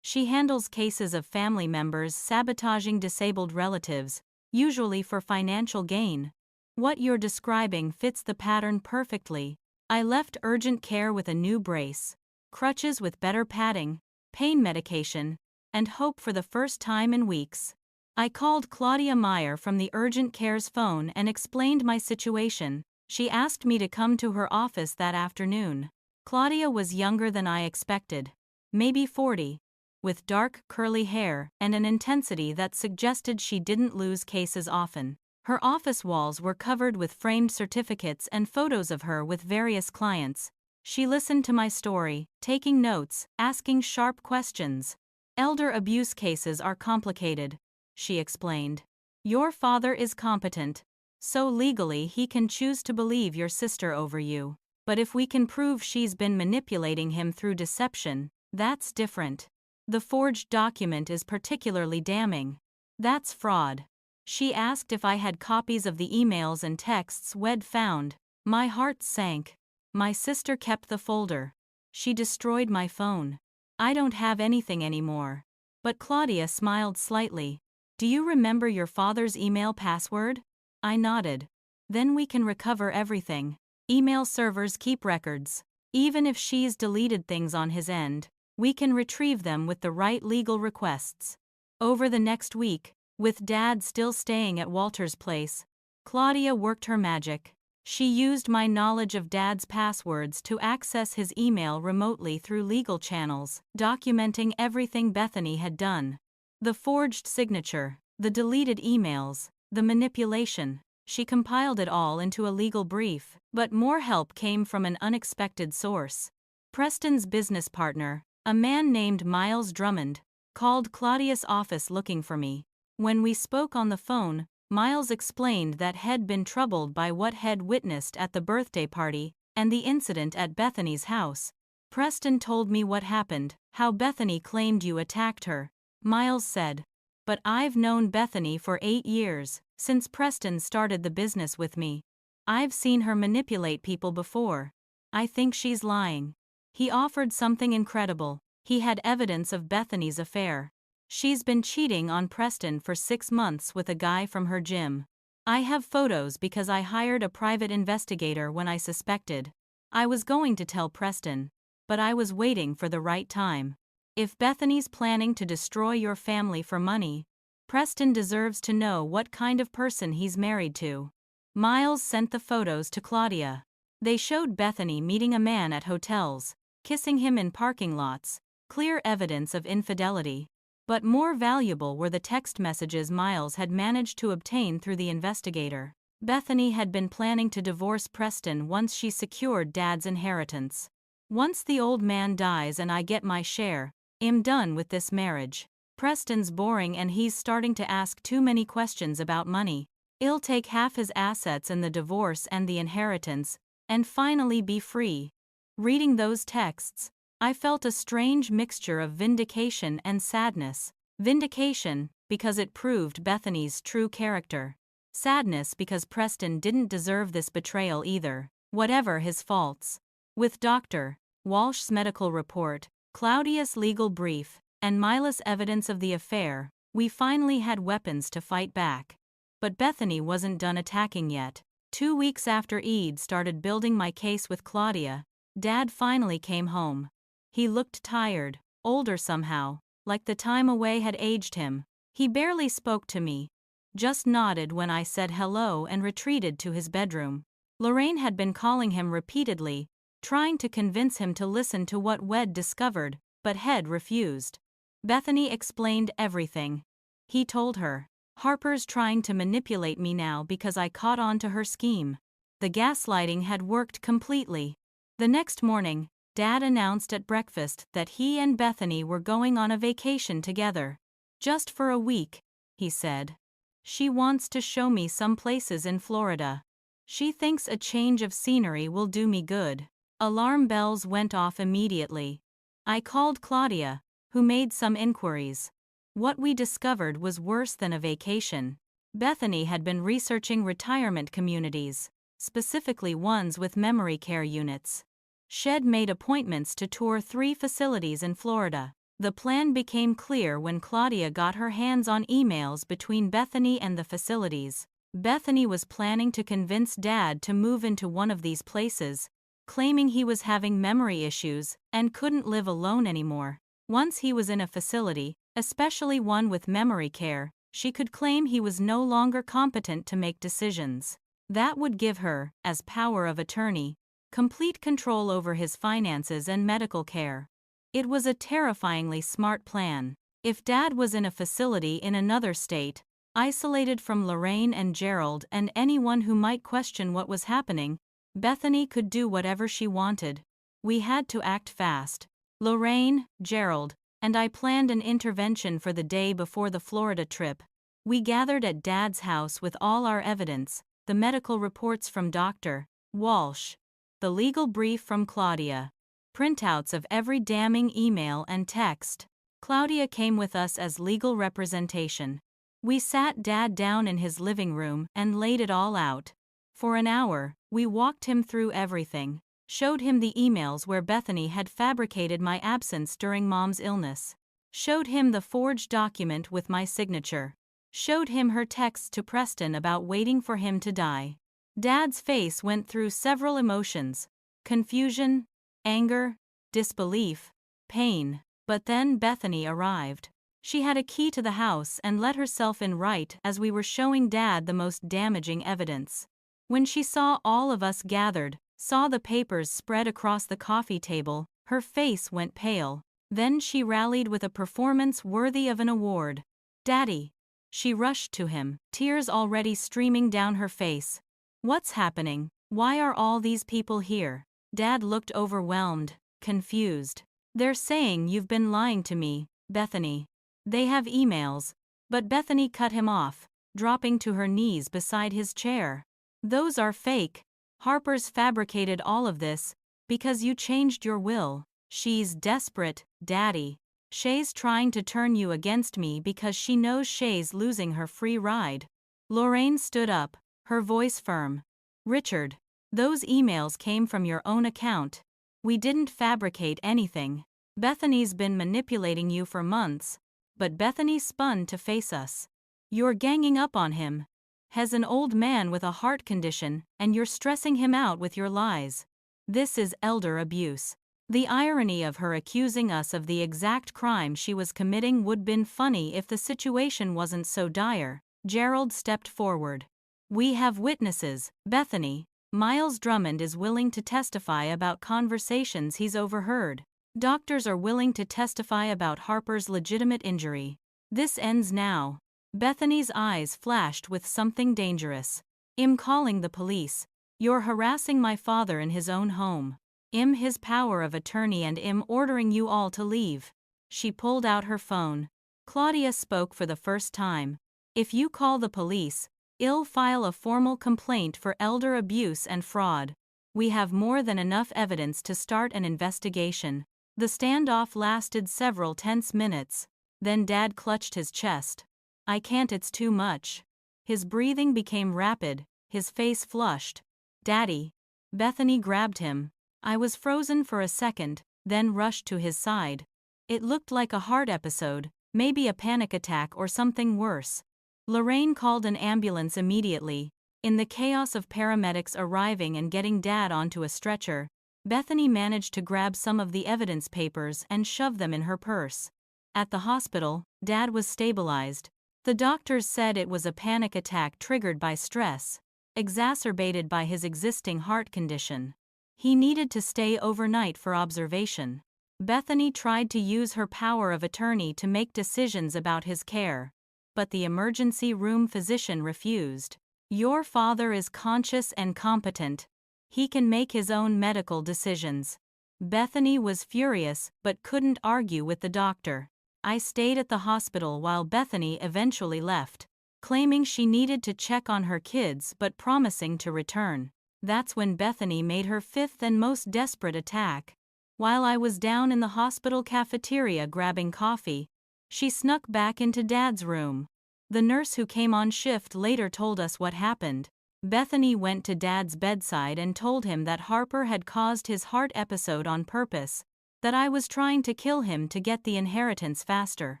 She handles cases of family members sabotaging disabled relatives, usually for financial gain. What you're describing fits the pattern perfectly. I left urgent care with a new brace, crutches with better padding, pain medication, and hope for the first time in weeks. I called Claudia Meyer from the urgent care's phone and explained my situation. She asked me to come to her office that afternoon. Claudia was younger than I expected, maybe 40, with dark, curly hair and an intensity that suggested she didn't lose cases often. Her office walls were covered with framed certificates and photos of her with various clients. She listened to my story, taking notes, asking sharp questions. Elder abuse cases are complicated, she explained. Your father is competent, so legally he can choose to believe your sister over you. But if we can prove she's been manipulating him through deception, that's different. The forged document is particularly damning. That's fraud. She asked if I had copies of the emails and texts we'd found. My heart sank. My sister kept the folder. She destroyed my phone. I don't have anything anymore. But Claudia smiled slightly. Do you remember your father's email password? I nodded. Then we can recover everything. Email servers keep records. Even if she's deleted things on his end, we can retrieve them with the right legal requests. Over the next week, with Dad still staying at Walter's place, Claudia worked her magic. She used my knowledge of Dad's passwords to access his email remotely through legal channels, documenting everything Bethany had done. The forged signature, the deleted emails, the manipulation. She compiled it all into a legal brief, but more help came from an unexpected source. Preston's business partner, a man named Miles Drummond, called Claudia's office looking for me. When we spoke on the phone, Miles explained that he'd been troubled by what he'd witnessed at the birthday party and the incident at Bethany's house. Preston told me what happened, how Bethany claimed you attacked her, Miles said. But I've known Bethany for 8 years, since Preston started the business with me. I've seen her manipulate people before. I think she's lying. He offered something incredible. He had evidence of Bethany's affair. She's been cheating on Preston for 6 months with a guy from her gym. I have photos because I hired a private investigator when I suspected. I was going to tell Preston, but I was waiting for the right time. If Bethany's planning to destroy your family for money, Preston deserves to know what kind of person he's married to. Miles sent the photos to Claudia. They showed Bethany meeting a man at hotels, kissing him in parking lots, clear evidence of infidelity. But more valuable were the text messages Miles had managed to obtain through the investigator. Bethany had been planning to divorce Preston once she secured Dad's inheritance. Once the old man dies and I get my share, I'm done with this marriage. Preston's boring and he's starting to ask too many questions about money. I'll take half his assets in the divorce and the inheritance, and finally be free. Reading those texts, I felt a strange mixture of vindication and sadness. Vindication, because it proved Bethany's true character. Sadness because Preston didn't deserve this betrayal either, whatever his faults. With Dr. Walsh's medical report, Claudia's legal brief, and Milas' evidence of the affair, we finally had weapons to fight back. But Bethany wasn't done attacking yet. 2 weeks after Eid started building my case with Claudia, Dad finally came home. He looked tired, older somehow, like the time away had aged him. He barely spoke to me, just nodded when I said hello and retreated to his bedroom. Lorraine had been calling him repeatedly, trying to convince him to listen to what we'd discovered, but had refused. Bethany explained everything. He told her, Harper's trying to manipulate me now because I caught on to her scheme. The gaslighting had worked completely. The next morning, Dad announced at breakfast that he and Bethany were going on a vacation together. Just for a week, he said. She wants to show me some places in Florida. She thinks a change of scenery will do me good. Alarm bells went off immediately. I called Claudia, who made some inquiries. What we discovered was worse than a vacation. Bethany had been researching retirement communities, specifically ones with memory care units. Shed made appointments to tour 3 facilities in Florida. The plan became clear when Claudia got her hands on emails between Bethany and the facilities. Bethany was planning to convince Dad to move into one of these places, claiming he was having memory issues and couldn't live alone anymore. Once he was in a facility, especially one with memory care, she could claim he was no longer competent to make decisions. That would give her, as power of attorney, complete control over his finances and medical care. It was a terrifyingly smart plan. If Dad was in a facility in another state, isolated from Lorraine and Gerald and anyone who might question what was happening, Bethany could do whatever she wanted. We had to act fast. Lorraine, Gerald, and I planned an intervention for the day before the Florida trip. We gathered at Dad's house with all our evidence, the medical reports from Dr. Walsh, the legal brief from Claudia, printouts of every damning email and text. Claudia came with us as legal representation. We sat Dad down in his living room and laid it all out. For an hour, we walked him through everything, showed him the emails where Bethany had fabricated my absence during Mom's illness, showed him the forged document with my signature, showed him her texts to Preston about waiting for him to die. Dad's face went through several emotions: confusion, anger, disbelief, pain. But then Bethany arrived. She had a key to the house and let herself in right as we were showing Dad the most damaging evidence. When she saw all of us gathered, saw the papers spread across the coffee table, her face went pale. Then she rallied with a performance worthy of an award. "Daddy!" She rushed to him, tears already streaming down her face. "What's happening? Why are all these people here?" Dad looked overwhelmed, confused. "They're saying you've been lying to me, Bethany. They have emails." But Bethany cut him off, dropping to her knees beside his chair. "Those are fake. Harper's fabricated all of this because you changed your will. She's desperate, Daddy. Shay's trying to turn you against me because she knows Shay's losing her free ride." Lorraine stood up, her voice firm. "Richard, those emails came from your own account. We didn't fabricate anything. Bethany's been manipulating you for months." But Bethany spun to face us. "You're ganging up on him. Has an old man with a heart condition, and you're stressing him out with your lies. This is elder abuse." The irony of her accusing us of the exact crime she was committing would been funny if the situation wasn't so dire. Gerald stepped forward. "We have witnesses, Bethany. Miles Drummond is willing to testify about conversations he's overheard. Doctors are willing to testify about Harper's legitimate injury. This ends now." Bethany's eyes flashed with something dangerous. "I'm calling the police. You're harassing my father in his own home. I'm his power of attorney and I'm ordering you all to leave." She pulled out her phone. Claudia spoke for the first time. "If you call the police, I'll file a formal complaint for elder abuse and fraud. We have more than enough evidence to start an investigation." The standoff lasted several tense minutes. Then Dad clutched his chest. "I can't, it's too much." His breathing became rapid, his face flushed. "Daddy." Bethany grabbed him. I was frozen for a second, then rushed to his side. It looked like a heart episode, maybe a panic attack or something worse. Lorraine called an ambulance immediately. In the chaos of paramedics arriving and getting Dad onto a stretcher, Bethany managed to grab some of the evidence papers and shove them in her purse. At the hospital, Dad was stabilized. The doctors said it was a panic attack triggered by stress, exacerbated by his existing heart condition. He needed to stay overnight for observation. Bethany tried to use her power of attorney to make decisions about his care, but the emergency room physician refused. "Your father is conscious and competent. He can make his own medical decisions." Bethany was furious but couldn't argue with the doctor. I stayed at the hospital while Bethany eventually left, claiming she needed to check on her kids but promising to return. That's when Bethany made her fifth and most desperate attack. While I was down in the hospital cafeteria grabbing coffee, she snuck back into Dad's room. The nurse who came on shift later told us what happened. Bethany went to Dad's bedside and told him that Harper had caused his heart episode on purpose, that I was trying to kill him to get the inheritance faster.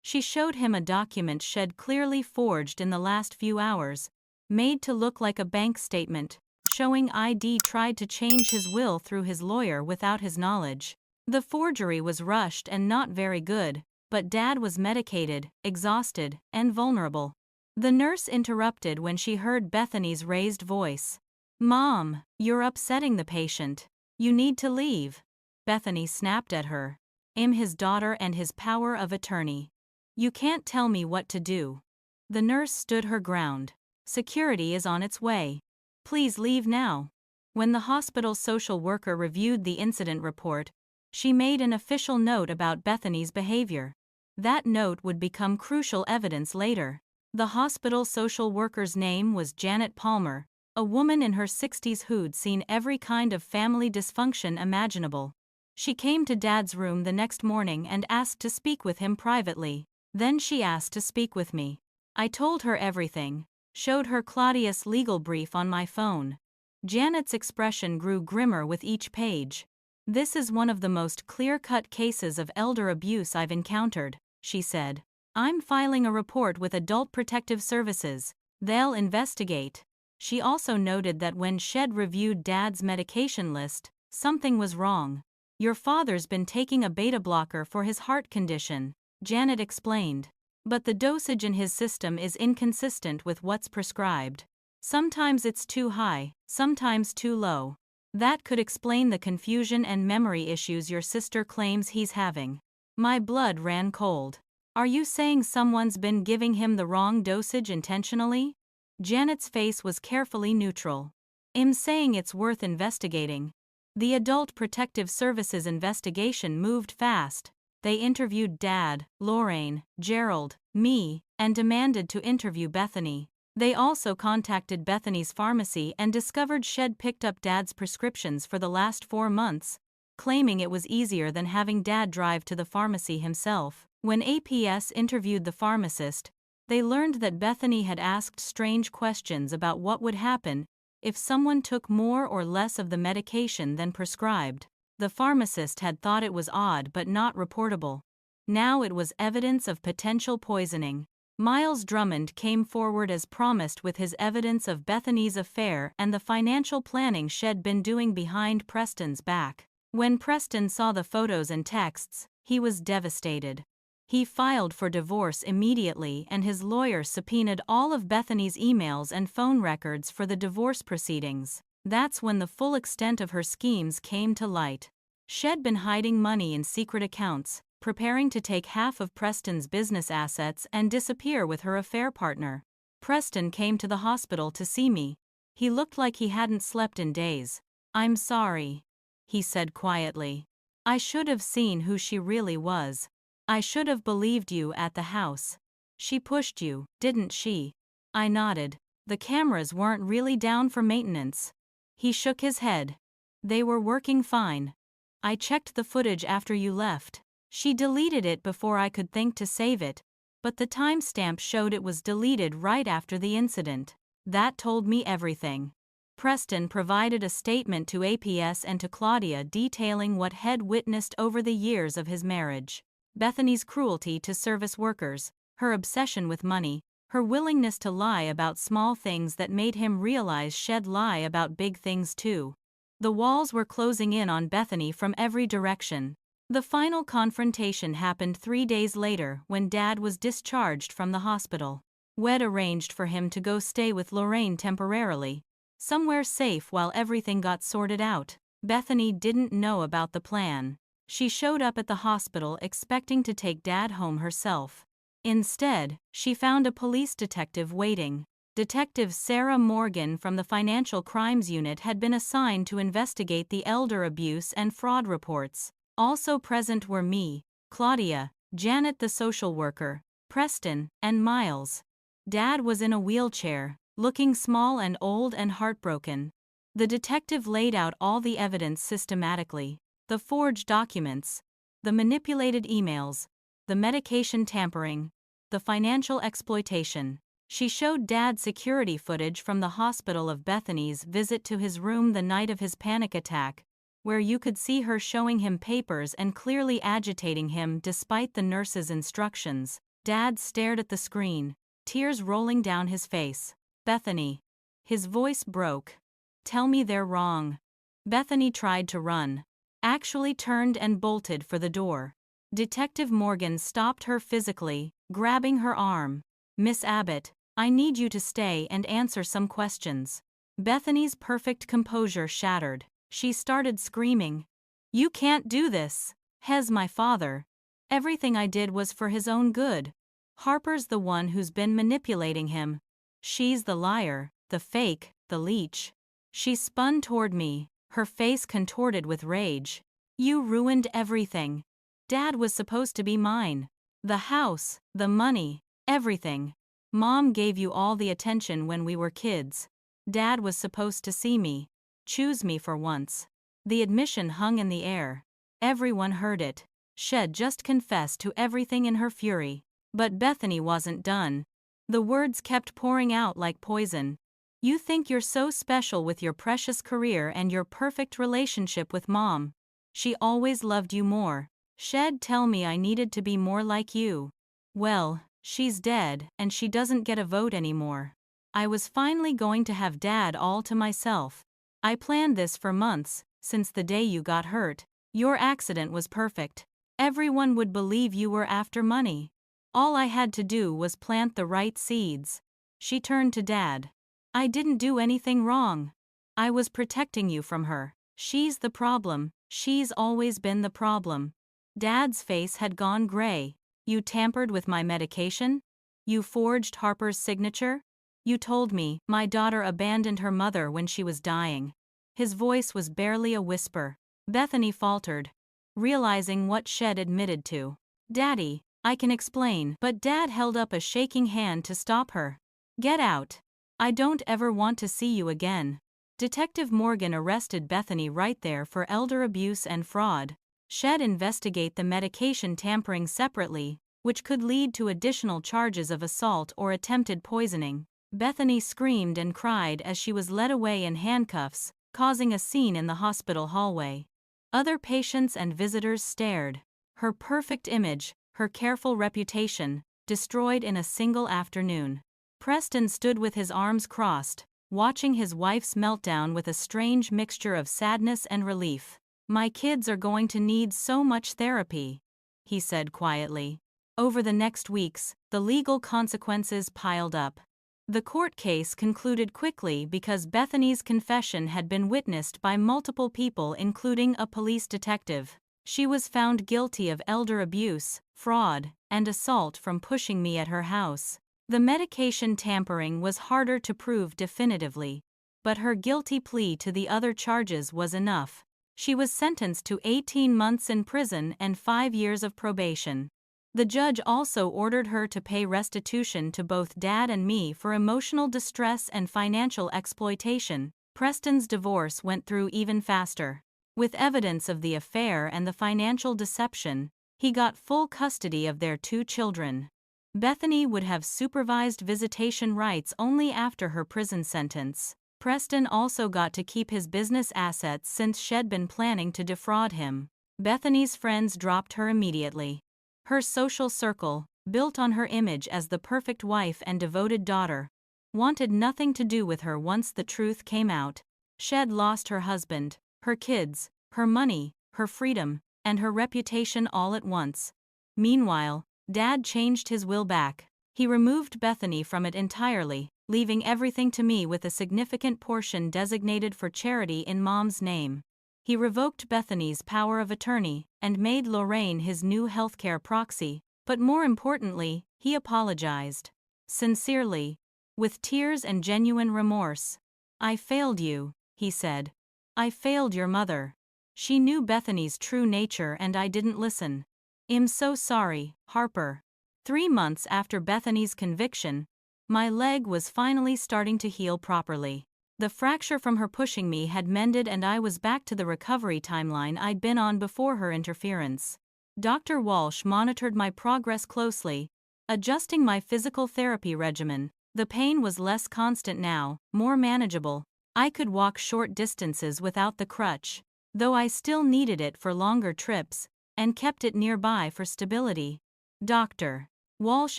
She showed him a document Shed clearly forged in the last few hours, made to look like a bank statement, showing ID tried to change his will through his lawyer without his knowledge. The forgery was rushed and not very good, but Dad was medicated, exhausted, and vulnerable. The nurse interrupted when she heard Bethany's raised voice. "Mom, you're upsetting the patient. You need to leave." Bethany snapped at her. "I'm his daughter and his power of attorney. You can't tell me what to do." The nurse stood her ground. "Security is on its way. Please leave now." When the hospital social worker reviewed the incident report, she made an official note about Bethany's behavior. That note would become crucial evidence later. The hospital social worker's name was Janet Palmer, a woman in her 60s who'd seen every kind of family dysfunction imaginable. She came to Dad's room the next morning and asked to speak with him privately. Then she asked to speak with me. I told her everything, showed her Claudia's legal brief on my phone. Janet's expression grew grimmer with each page. "This is one of the most clear-cut cases of elder abuse I've encountered," she said. "I'm filing a report with Adult Protective Services. They'll investigate." She also noted that when Shed reviewed Dad's medication list, something was wrong. "Your father's been taking a beta blocker for his heart condition," Janet explained. "But the dosage in his system is inconsistent with what's prescribed. Sometimes it's too high, sometimes too low. That could explain the confusion and memory issues your sister claims he's having." My blood ran cold. "Are you saying someone's been giving him the wrong dosage intentionally?" Janet's face was carefully neutral. "I'm saying it's worth investigating." The Adult Protective Services investigation moved fast. They interviewed Dad, Lorraine, Gerald, me, and demanded to interview Bethany. They also contacted Bethany's pharmacy and discovered Shed picked up Dad's prescriptions for the last 4 months, claiming it was easier than having Dad drive to the pharmacy himself. When APS interviewed the pharmacist, they learned that Bethany had asked strange questions about what would happen if someone took more or less of the medication than prescribed. The pharmacist had thought it was odd but not reportable. Now it was evidence of potential poisoning. Miles Drummond came forward as promised with his evidence of Bethany's affair and the financial planning Shed been doing behind Preston's back. When Preston saw the photos and texts, he was devastated. He filed for divorce immediately and his lawyer subpoenaed all of Bethany's emails and phone records for the divorce proceedings. That's when the full extent of her schemes came to light. Shed been hiding money in secret accounts, preparing to take half of Preston's business assets and disappear with her affair partner. Preston came to the hospital to see me. He looked like he hadn't slept in days. "I'm sorry," he said quietly. "I should have seen who she really was. I should have believed you at the house. She pushed you, didn't she?" I nodded. "The cameras weren't really down for maintenance." He shook his head. "They were working fine. I checked the footage after you left. She deleted it before I could think to save it, but the timestamp showed it was deleted right after the incident. That told me everything." Preston provided a statement to APS and to Claudia detailing what had witnessed over the years of his marriage. Bethany's cruelty to service workers, her obsession with money, her willingness to lie about small things that made him realize Shed lie about big things too. The walls were closing in on Bethany from every direction. The final confrontation happened 3 days later when Dad was discharged from the hospital. Wed arranged for him to go stay with Lorraine temporarily, somewhere safe while everything got sorted out. Bethany didn't know about the plan. She showed up at the hospital expecting to take Dad home herself. Instead, she found a police detective waiting. Detective Sarah Morgan from the Financial Crimes Unit had been assigned to investigate the elder abuse and fraud reports. Also present were me, Claudia, Janet the social worker, Preston, and Miles. Dad was in a wheelchair, looking small and old and heartbroken. The detective laid out all the evidence systematically: the forged documents, the manipulated emails, the medication tampering, the financial exploitation. She showed Dad security footage from the hospital of Bethany's visit to his room the night of his panic attack, where you could see her showing him papers and clearly agitating him despite the nurse's instructions. Dad stared at the screen, tears rolling down his face. Bethany. His voice broke. Tell me they're wrong. Bethany tried to run. Actually turned and bolted for the door. Detective Morgan stopped her physically, grabbing her arm. Miss Abbott, I need you to stay and answer some questions. Bethany's perfect composure shattered. She started screaming. You can't do this. Hez my father. Everything I did was for his own good. Harper's the one who's been manipulating him. She's the liar, the fake, the leech. She spun toward me, her face contorted with rage. You ruined everything. Dad was supposed to be mine. The house, the money, everything. Mom gave you all the attention when we were kids. Dad was supposed to see me. Choose me for once. The admission hung in the air. Everyone heard it. Shed just confessed to everything in her fury. But Bethany wasn't done. The words kept pouring out like poison. You think you're so special with your precious career and your perfect relationship with Mom. She always loved you more. Shed tell me I needed to be more like you. Well, she's dead and she doesn't get a vote anymore. I was finally going to have Dad all to myself. I planned this for months, since the day you got hurt. Your accident was perfect. Everyone would believe you were after money. All I had to do was plant the right seeds. She turned to Dad. I didn't do anything wrong. I was protecting you from her. She's the problem. She's always been the problem. Dad's face had gone gray. You tampered with my medication? You forged Harper's signature? You told me my daughter abandoned her mother when she was dying. His voice was barely a whisper. Bethany faltered, realizing what Shed admitted to. Daddy, I can explain, but Dad held up a shaking hand to stop her. Get out. I don't ever want to see you again. Detective Morgan arrested Bethany right there for elder abuse and fraud. Shed investigate the medication tampering separately, which could lead to additional charges of assault or attempted poisoning. Bethany screamed and cried as she was led away in handcuffs, causing a scene in the hospital hallway. Other patients and visitors stared. Her perfect image, her careful reputation, destroyed in a single afternoon. Preston stood with his arms crossed, watching his wife's meltdown with a strange mixture of sadness and relief. My kids are going to need so much therapy, he said quietly. Over the next weeks, the legal consequences piled up. The court case concluded quickly because Bethany's confession had been witnessed by multiple people, including a police detective. She was found guilty of elder abuse, fraud, and assault from pushing me at her house. The medication tampering was harder to prove definitively, but her guilty plea to the other charges was enough. She was sentenced to 18 months in prison and 5 years of probation. The judge also ordered her to pay restitution to both Dad and me for emotional distress and financial exploitation. Preston's divorce went through even faster. With evidence of the affair and the financial deception, he got full custody of their 2 children. Bethany would have supervised visitation rights only after her prison sentence. Preston also got to keep his business assets since she'd been planning to defraud him. Bethany's friends dropped her immediately. Her social circle, built on her image as the perfect wife and devoted daughter, wanted nothing to do with her once the truth came out. She'd lost her husband, her kids, her money, her freedom, and her reputation all at once. Meanwhile, Dad changed his will back. He removed Bethany from it entirely, leaving everything to me with a significant portion designated for charity in Mom's name. He revoked Bethany's power of attorney and made Lorraine his new healthcare proxy, but more importantly, he apologized. Sincerely, with tears and genuine remorse. I failed you, he said. I failed your mother. She knew Bethany's true nature and I didn't listen. I'm so sorry, Harper. 3 months after Bethany's conviction, my leg was finally starting to heal properly. The fracture from her pushing me had mended and I was back to the recovery timeline I'd been on before her interference. Dr. Walsh monitored my progress closely, adjusting my physical therapy regimen, The pain was less constant now, more manageable. I could walk short distances without the crutch, though I still needed it for longer trips, and kept it nearby for stability. Dr. Walsh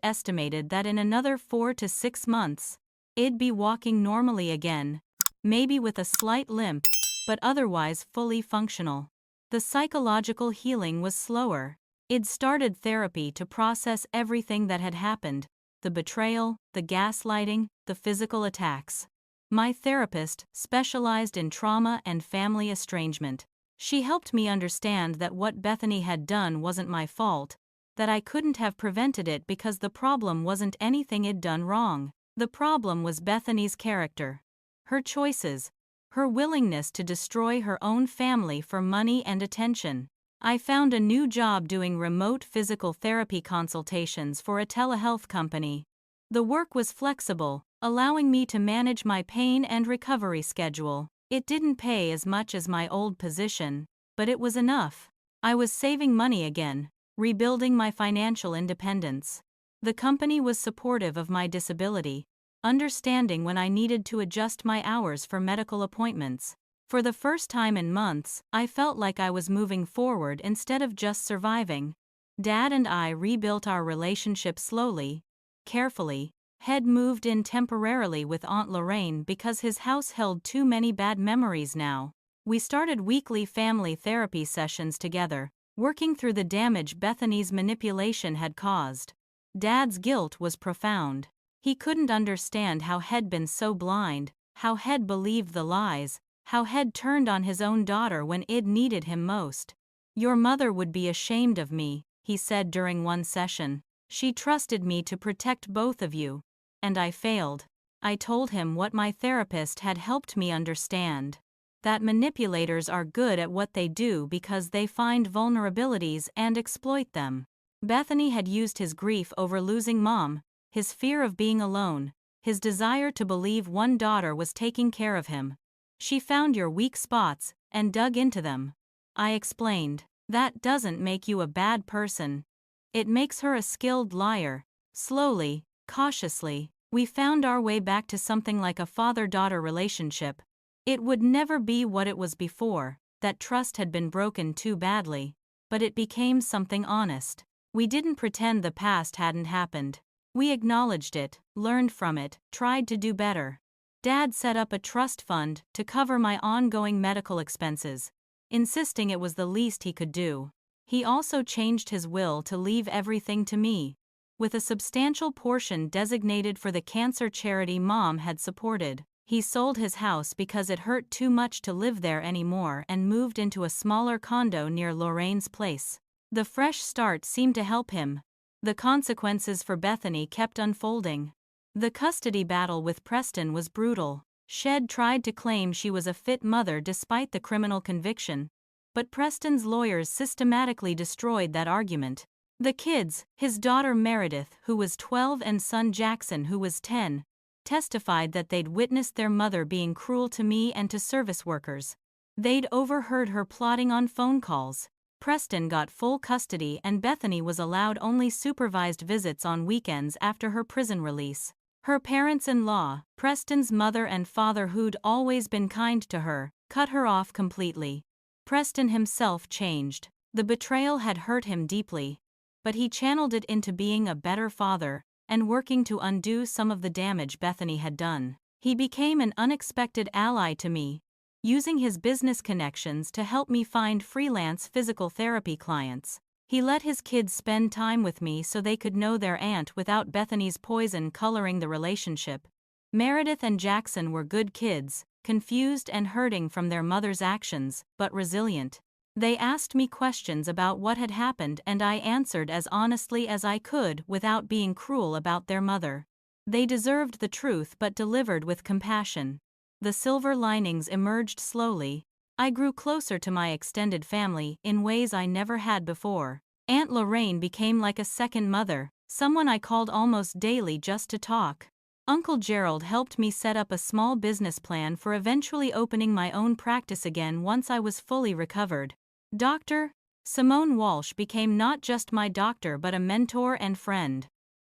estimated that in another 4 to 6 months, I'd be walking normally again, maybe with a slight limp, but otherwise fully functional. The psychological healing was slower. I'd started therapy to process everything that had happened, the betrayal, the gaslighting, the physical attacks. My therapist specialized in trauma and family estrangement. She helped me understand that what Bethany had done wasn't my fault, that I couldn't have prevented it because the problem wasn't anything I'd done wrong. The problem was Bethany's character. Her choices, her willingness to destroy her own family for money and attention. I found a new job doing remote physical therapy consultations for a telehealth company. The work was flexible, allowing me to manage my pain and recovery schedule. It didn't pay as much as my old position, but it was enough. I was saving money again, rebuilding my financial independence. The company was supportive of my disability, understanding when I needed to adjust my hours for medical appointments. For the first time in months, I felt like I was moving forward instead of just surviving. Dad and I rebuilt our relationship slowly, carefully. Had moved in temporarily with Aunt Lorraine because his house held too many bad memories now. We started weekly family therapy sessions together, working through the damage Bethany's manipulation had caused. Dad's guilt was profound. He couldn't understand how He'd been so blind, how He'd believed the lies, how He'd turned on his own daughter when I'd needed him most. "Your mother would be ashamed of me," he said during one session. "She trusted me to protect both of you. And I failed." I told him what my therapist had helped me understand. That manipulators are good at what they do because they find vulnerabilities and exploit them. Bethany had used his grief over losing Mom, his fear of being alone, his desire to believe one daughter was taking care of him. "She found your weak spots and dug into them." I explained. "That doesn't make you a bad person. It makes her a skilled liar." Slowly, cautiously, we found our way back to something like a father-daughter relationship. It would never be what it was before, that trust had been broken too badly, but it became something honest. We didn't pretend the past hadn't happened. We acknowledged it, learned from it, tried to do better. Dad set up a trust fund to cover my ongoing medical expenses, insisting it was the least he could do. He also changed his will to leave everything to me, with a substantial portion designated for the cancer charity Mom had supported. He sold his house because it hurt too much to live there anymore and moved into a smaller condo near Lorraine's place. The fresh start seemed to help him. The consequences for Bethany kept unfolding. The custody battle with Preston was brutal. Shed tried to claim she was a fit mother despite the criminal conviction, but Preston's lawyers systematically destroyed that argument. The kids, his daughter Meredith, who was 12, and son Jackson, who was 10, testified that they'd witnessed their mother being cruel to me and to service workers. They'd overheard her plotting on phone calls. Preston got full custody and Bethany was allowed only supervised visits on weekends after her prison release. Her parents-in-law, Preston's mother and father, who'd always been kind to her, cut her off completely. Preston himself changed. The betrayal had hurt him deeply, but he channeled it into being a better father and working to undo some of the damage Bethany had done. He became an unexpected ally to me, using his business connections to help me find freelance physical therapy clients. He let his kids spend time with me so they could know their aunt without Bethany's poison coloring the relationship. Meredith and Jackson were good kids, confused and hurting from their mother's actions, but resilient. They asked me questions about what had happened and I answered as honestly as I could without being cruel about their mother. They deserved the truth but delivered with compassion. The silver linings emerged slowly. I grew closer to my extended family in ways I never had before. Aunt Lorraine became like a second mother, someone I called almost daily just to talk. Uncle Gerald helped me set up a small business plan for eventually opening my own practice again once I was fully recovered. Dr. Simone Walsh became not just my doctor but a mentor and friend.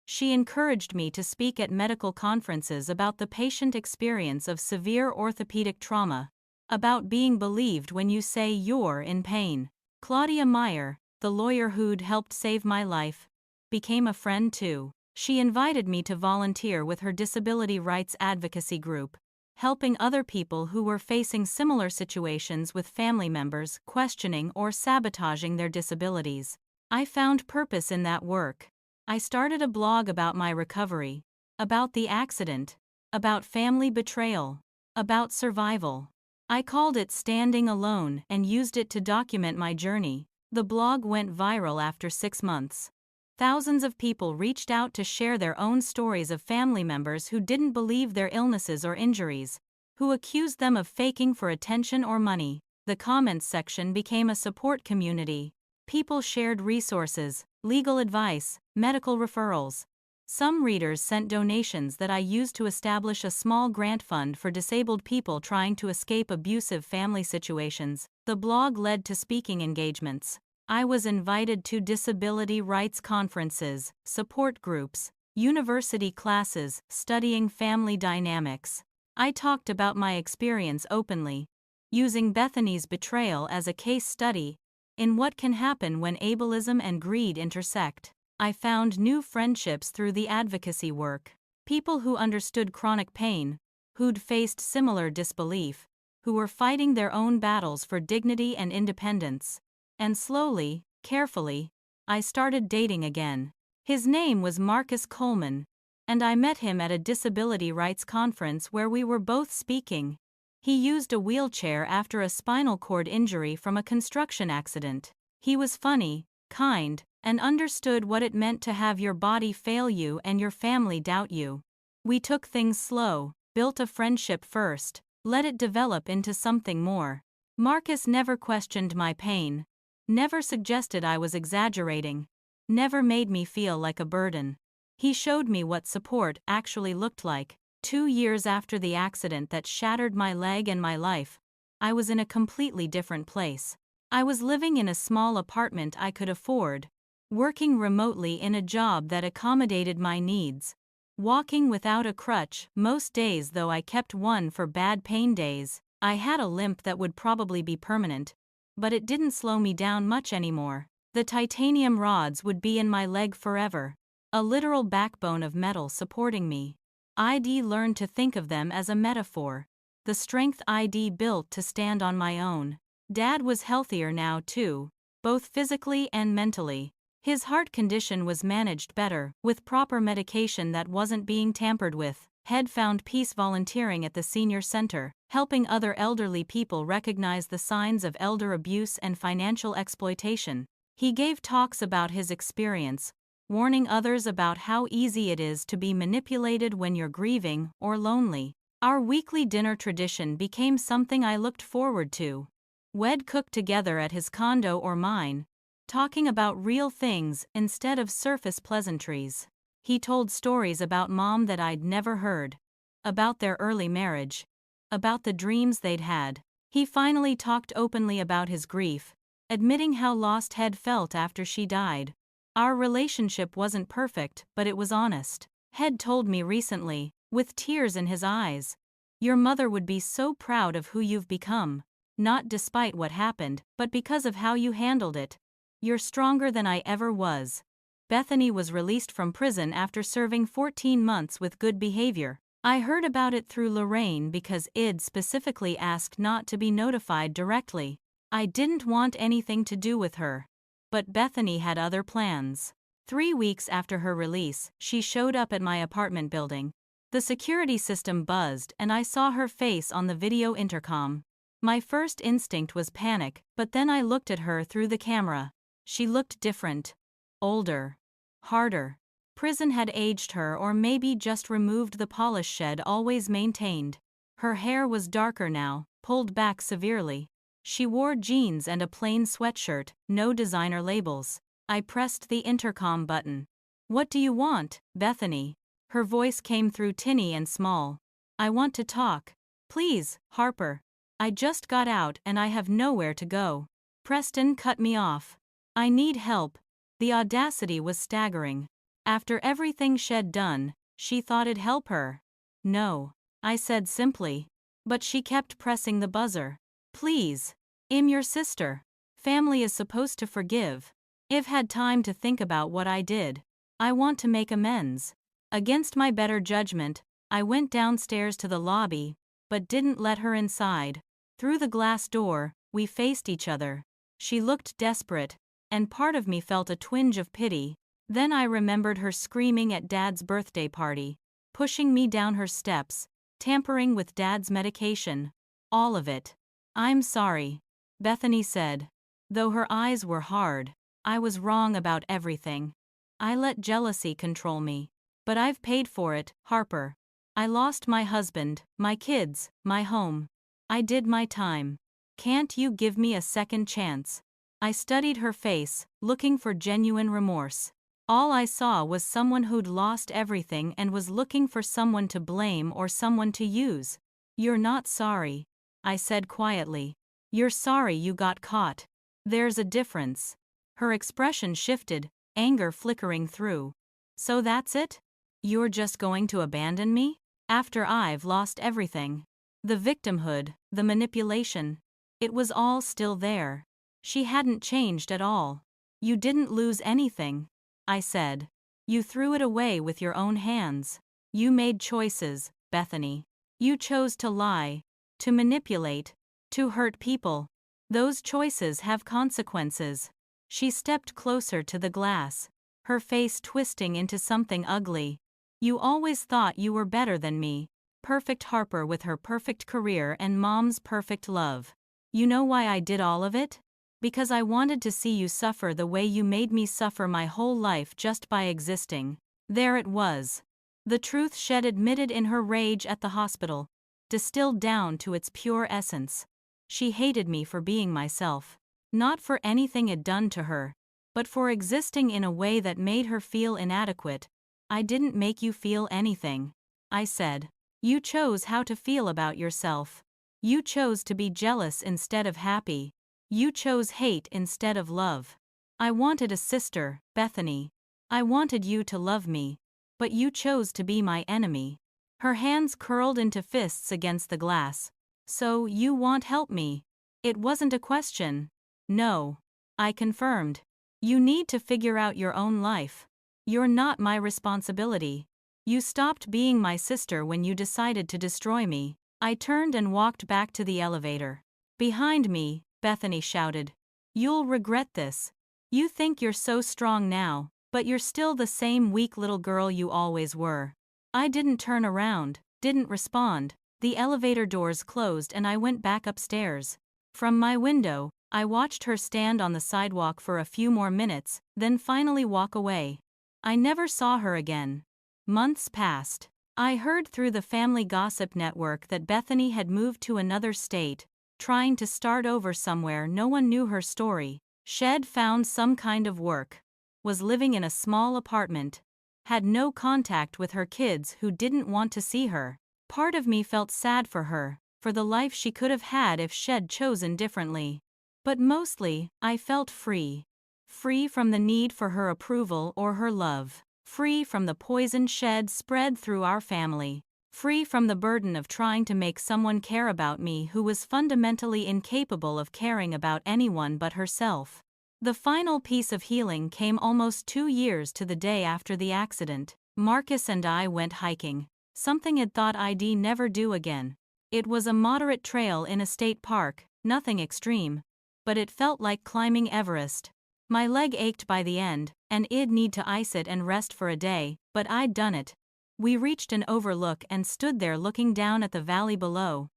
She encouraged me to speak at medical conferences about the patient experience of severe orthopedic trauma, about being believed when you say you're in pain. Claudia Meyer, the lawyer who'd helped save my life, became a friend too. She invited me to volunteer with her disability rights advocacy group, helping other people who were facing similar situations with family members questioning or sabotaging their disabilities. I found purpose in that work. I started a blog about my recovery, about the accident, about family betrayal, about survival. I called it Standing Alone and used it to document my journey. The blog went viral after 6 months. Thousands of people reached out to share their own stories of family members who didn't believe their illnesses or injuries, who accused them of faking for attention or money. The comments section became a support community. People shared resources, legal advice, medical referrals. Some readers sent donations that I used to establish a small grant fund for disabled people trying to escape abusive family situations. The blog led to speaking engagements. I was invited to disability rights conferences, support groups, university classes, studying family dynamics. I talked about my experience openly, using Bethany's betrayal as a case study in what can happen when ableism and greed intersect. I found new friendships through the advocacy work. People who understood chronic pain, who'd faced similar disbelief, who were fighting their own battles for dignity and independence. And slowly, carefully, I started dating again. His name was Marcus Coleman, and I met him at a disability rights conference where we were both speaking. He used a wheelchair after a spinal cord injury from a construction accident. He was funny, kind, and understood what it meant to have your body fail you and your family doubt you. We took things slow, built a friendship first, let it develop into something more. Marcus never questioned my pain, never suggested I was exaggerating, never made me feel like a burden. He showed me what support actually looked like. 2 years after the accident that shattered my leg and my life, I was in a completely different place. I was living in a small apartment I could afford, working remotely in a job that accommodated my needs, walking without a crutch most days, though I kept one for bad pain days. I had a limp that would probably be permanent, but it didn't slow me down much anymore. The titanium rods would be in my leg forever, a literal backbone of metal supporting me. I'd learned to think of them as a metaphor, the strength I'd built to stand on my own. Dad was healthier now too, both physically and mentally. His heart condition was managed better, with proper medication that wasn't being tampered with. Head found peace volunteering at the senior center, helping other elderly people recognize the signs of elder abuse and financial exploitation. He gave talks about his experience, warning others about how easy it is to be manipulated when you're grieving or lonely. Our weekly dinner tradition became something I looked forward to. We'd cook together at his condo or mine, talking about real things instead of surface pleasantries. He told stories about Mom that I'd never heard, about their early marriage, about the dreams they'd had. He finally talked openly about his grief, admitting how lost Head felt after she died. Our relationship wasn't perfect, but it was honest. Head told me recently, with tears in his eyes, "Your mother would be so proud of who you've become, not despite what happened, but because of how you handled it. You're stronger than I ever was." Bethany was released from prison after serving 14 months with good behavior. I heard about it through Lorraine because Id specifically asked not to be notified directly. I didn't want anything to do with her. But Bethany had other plans. 3 weeks after her release, she showed up at my apartment building. The security system buzzed and I saw her face on the video intercom. My first instinct was panic, but then I looked at her through the camera. She looked different. Older. Harder. Prison had aged her, or maybe just removed the polish she'd always maintained. Her hair was darker now, pulled back severely. She wore jeans and a plain sweatshirt, no designer labels. I pressed the intercom button. "What do you want, Bethany?" Her voice came through tinny and small. "I want to talk. Please, Harper. I just got out and I have nowhere to go." Preston cut me off. "I need help." The audacity was staggering. After everything she'd done, she thought it'd help her. No, I said simply. But she kept pressing the buzzer. Please. I'm your sister. Family is supposed to forgive. I've had time to think about what I did. I want to make amends. Against my better judgment, I went downstairs to the lobby, but didn't let her inside. Through the glass door, we faced each other. She looked desperate, and part of me felt a twinge of pity. Then I remembered her screaming at Dad's birthday party, pushing me down her steps, tampering with Dad's medication. All of it. I'm sorry, Bethany said. Though her eyes were hard, I was wrong about everything. I let jealousy control me. But I've paid for it, Harper. I lost my husband, my kids, my home. I did my time. Can't you give me a second chance? I studied her face, looking for genuine remorse. All I saw was someone who'd lost everything and was looking for someone to blame or someone to use. You're not sorry, I said quietly. You're sorry you got caught. There's a difference. Her expression shifted, anger flickering through. So that's it? You're just going to abandon me? After I've lost everything. The victimhood, the manipulation. It was all still there. She hadn't changed at all. You didn't lose anything, I said. You threw it away with your own hands. You made choices, Bethany. You chose to lie, to manipulate, to hurt people. Those choices have consequences. She stepped closer to the glass, her face twisting into something ugly. You always thought you were better than me. Perfect Harper with her perfect career and Mom's perfect love. You know why I did all of it? Because I wanted to see you suffer the way you made me suffer my whole life just by existing. There it was. The truth she'd admitted in her rage at the hospital, distilled down to its pure essence. She hated me for being myself. Not for anything I'd done to her, but for existing in a way that made her feel inadequate. I didn't make you feel anything, I said. You chose how to feel about yourself. You chose to be jealous instead of happy. You chose hate instead of love. I wanted a sister, Bethany. I wanted you to love me. But you chose to be my enemy. Her hands curled into fists against the glass. So you won't help me? It wasn't a question. No. I confirmed. You need to figure out your own life. You're not my responsibility. You stopped being my sister when you decided to destroy me. I turned and walked back to the elevator. Behind me, Bethany shouted. You'll regret this. You think you're so strong now, but you're still the same weak little girl you always were. I didn't turn around, didn't respond. The elevator doors closed and I went back upstairs. From my window, I watched her stand on the sidewalk for a few more minutes, then finally walk away. I never saw her again. Months passed. I heard through the family gossip network that Bethany had moved to another state, trying to start over somewhere no one knew her story. She'd found some kind of work, was living in a small apartment, had no contact with her kids who didn't want to see her. Part of me felt sad for her, for the life she could have had if she'd chosen differently. But mostly, I felt free. Free from the need for her approval or her love. Free from the poison she'd spread through our family. Free from the burden of trying to make someone care about me who was fundamentally incapable of caring about anyone but herself. The final piece of healing came almost 2 years to the day after the accident. Marcus and I went hiking. Something I'd thought I'd never do again. It was a moderate trail in a state park, nothing extreme. But it felt like climbing Everest. My leg ached by the end, and I'd need to ice it and rest for a day, but I'd done it. We reached an overlook and stood there looking down at the valley below.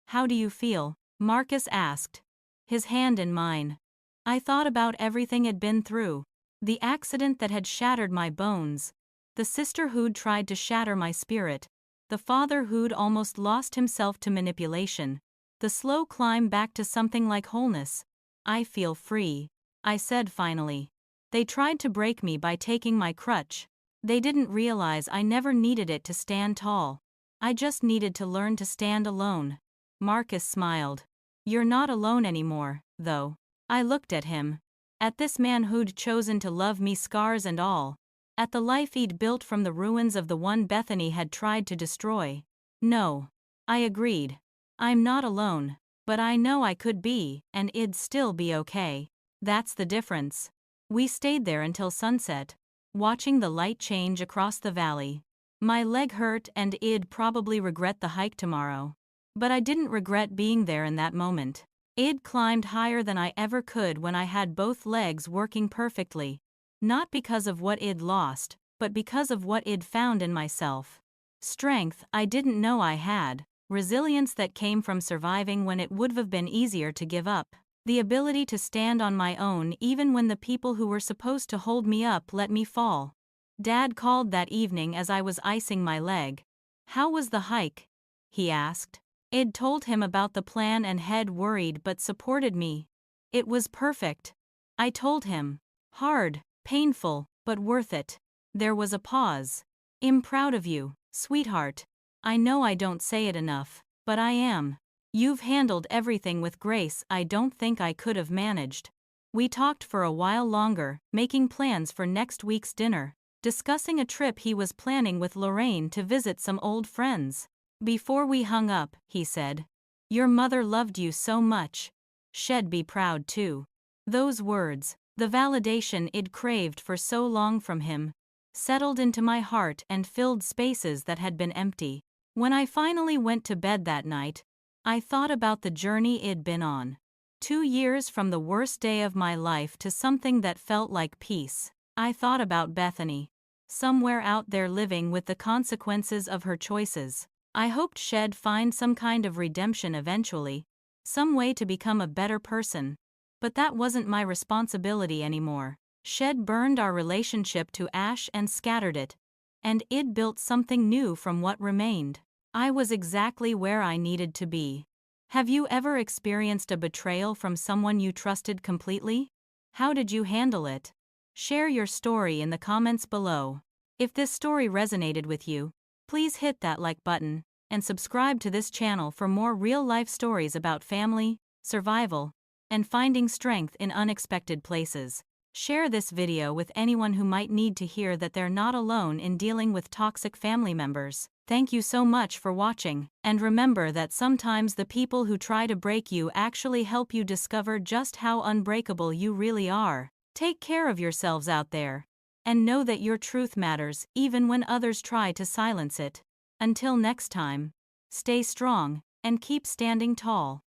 How do you feel? Marcus asked, his hand in mine. I thought about everything I'd been through. The accident that had shattered my bones. The sister who'd tried to shatter my spirit. The father who'd almost lost himself to manipulation. The slow climb back to something like wholeness. I feel free, I said finally. They tried to break me by taking my crutch. They didn't realize I never needed it to stand tall. I just needed to learn to stand alone. Marcus smiled. You're not alone anymore, though. I looked at him. At this man who'd chosen to love me, scars and all. At the life he'd built from the ruins of the one Bethany had tried to destroy. No. I agreed. I'm not alone. But I know I could be, and it'd still be okay. That's the difference. We stayed there until sunset, watching the light change across the valley. My leg hurt and I'd probably regret the hike tomorrow. But I didn't regret being there in that moment. I'd climbed higher than I ever could when I had both legs working perfectly. Not because of what I'd lost, but because of what I'd found in myself. Strength I didn't know I had, resilience that came from surviving when it would have been easier to give up, the ability to stand on my own even when the people who were supposed to hold me up let me fall. Dad called that evening as I was icing my leg. "How was the hike?" he asked. I'd told him about the plan and had worried but supported me. "It was perfect," I told him. "Hard, painful, but worth it." There was a pause. "I'm proud of you, sweetheart. I know I don't say it enough, but I am. You've handled everything with grace I don't think I could have managed." We talked for a while longer, making plans for next week's dinner, discussing a trip he was planning with Lorraine to visit some old friends. Before we hung up, he said, "Your mother loved you so much. She'd be proud too." Those words, the validation I'd craved for so long from him, settled into my heart and filled spaces that had been empty. When I finally went to bed that night, I thought about the journey I'd been on. 2 years from the worst day of my life to something that felt like peace. I thought about Bethany. Somewhere out there living with the consequences of her choices. I hoped she'd find some kind of redemption eventually, some way to become a better person. But that wasn't my responsibility anymore. She'd burned our relationship to ash and scattered it, and I'd built something new from what remained. I was exactly where I needed to be. Have you ever experienced a betrayal from someone you trusted completely? How did you handle it? Share your story in the comments below. If this story resonated with you, please hit that like button and subscribe to this channel for more real-life stories about family, survival, and finding strength in unexpected places. Share this video with anyone who might need to hear that they're not alone in dealing with toxic family members. Thank you so much for watching, and remember that sometimes the people who try to break you actually help you discover just how unbreakable you really are. Take care of yourselves out there, and know that your truth matters even when others try to silence it. Until next time, stay strong and keep standing tall.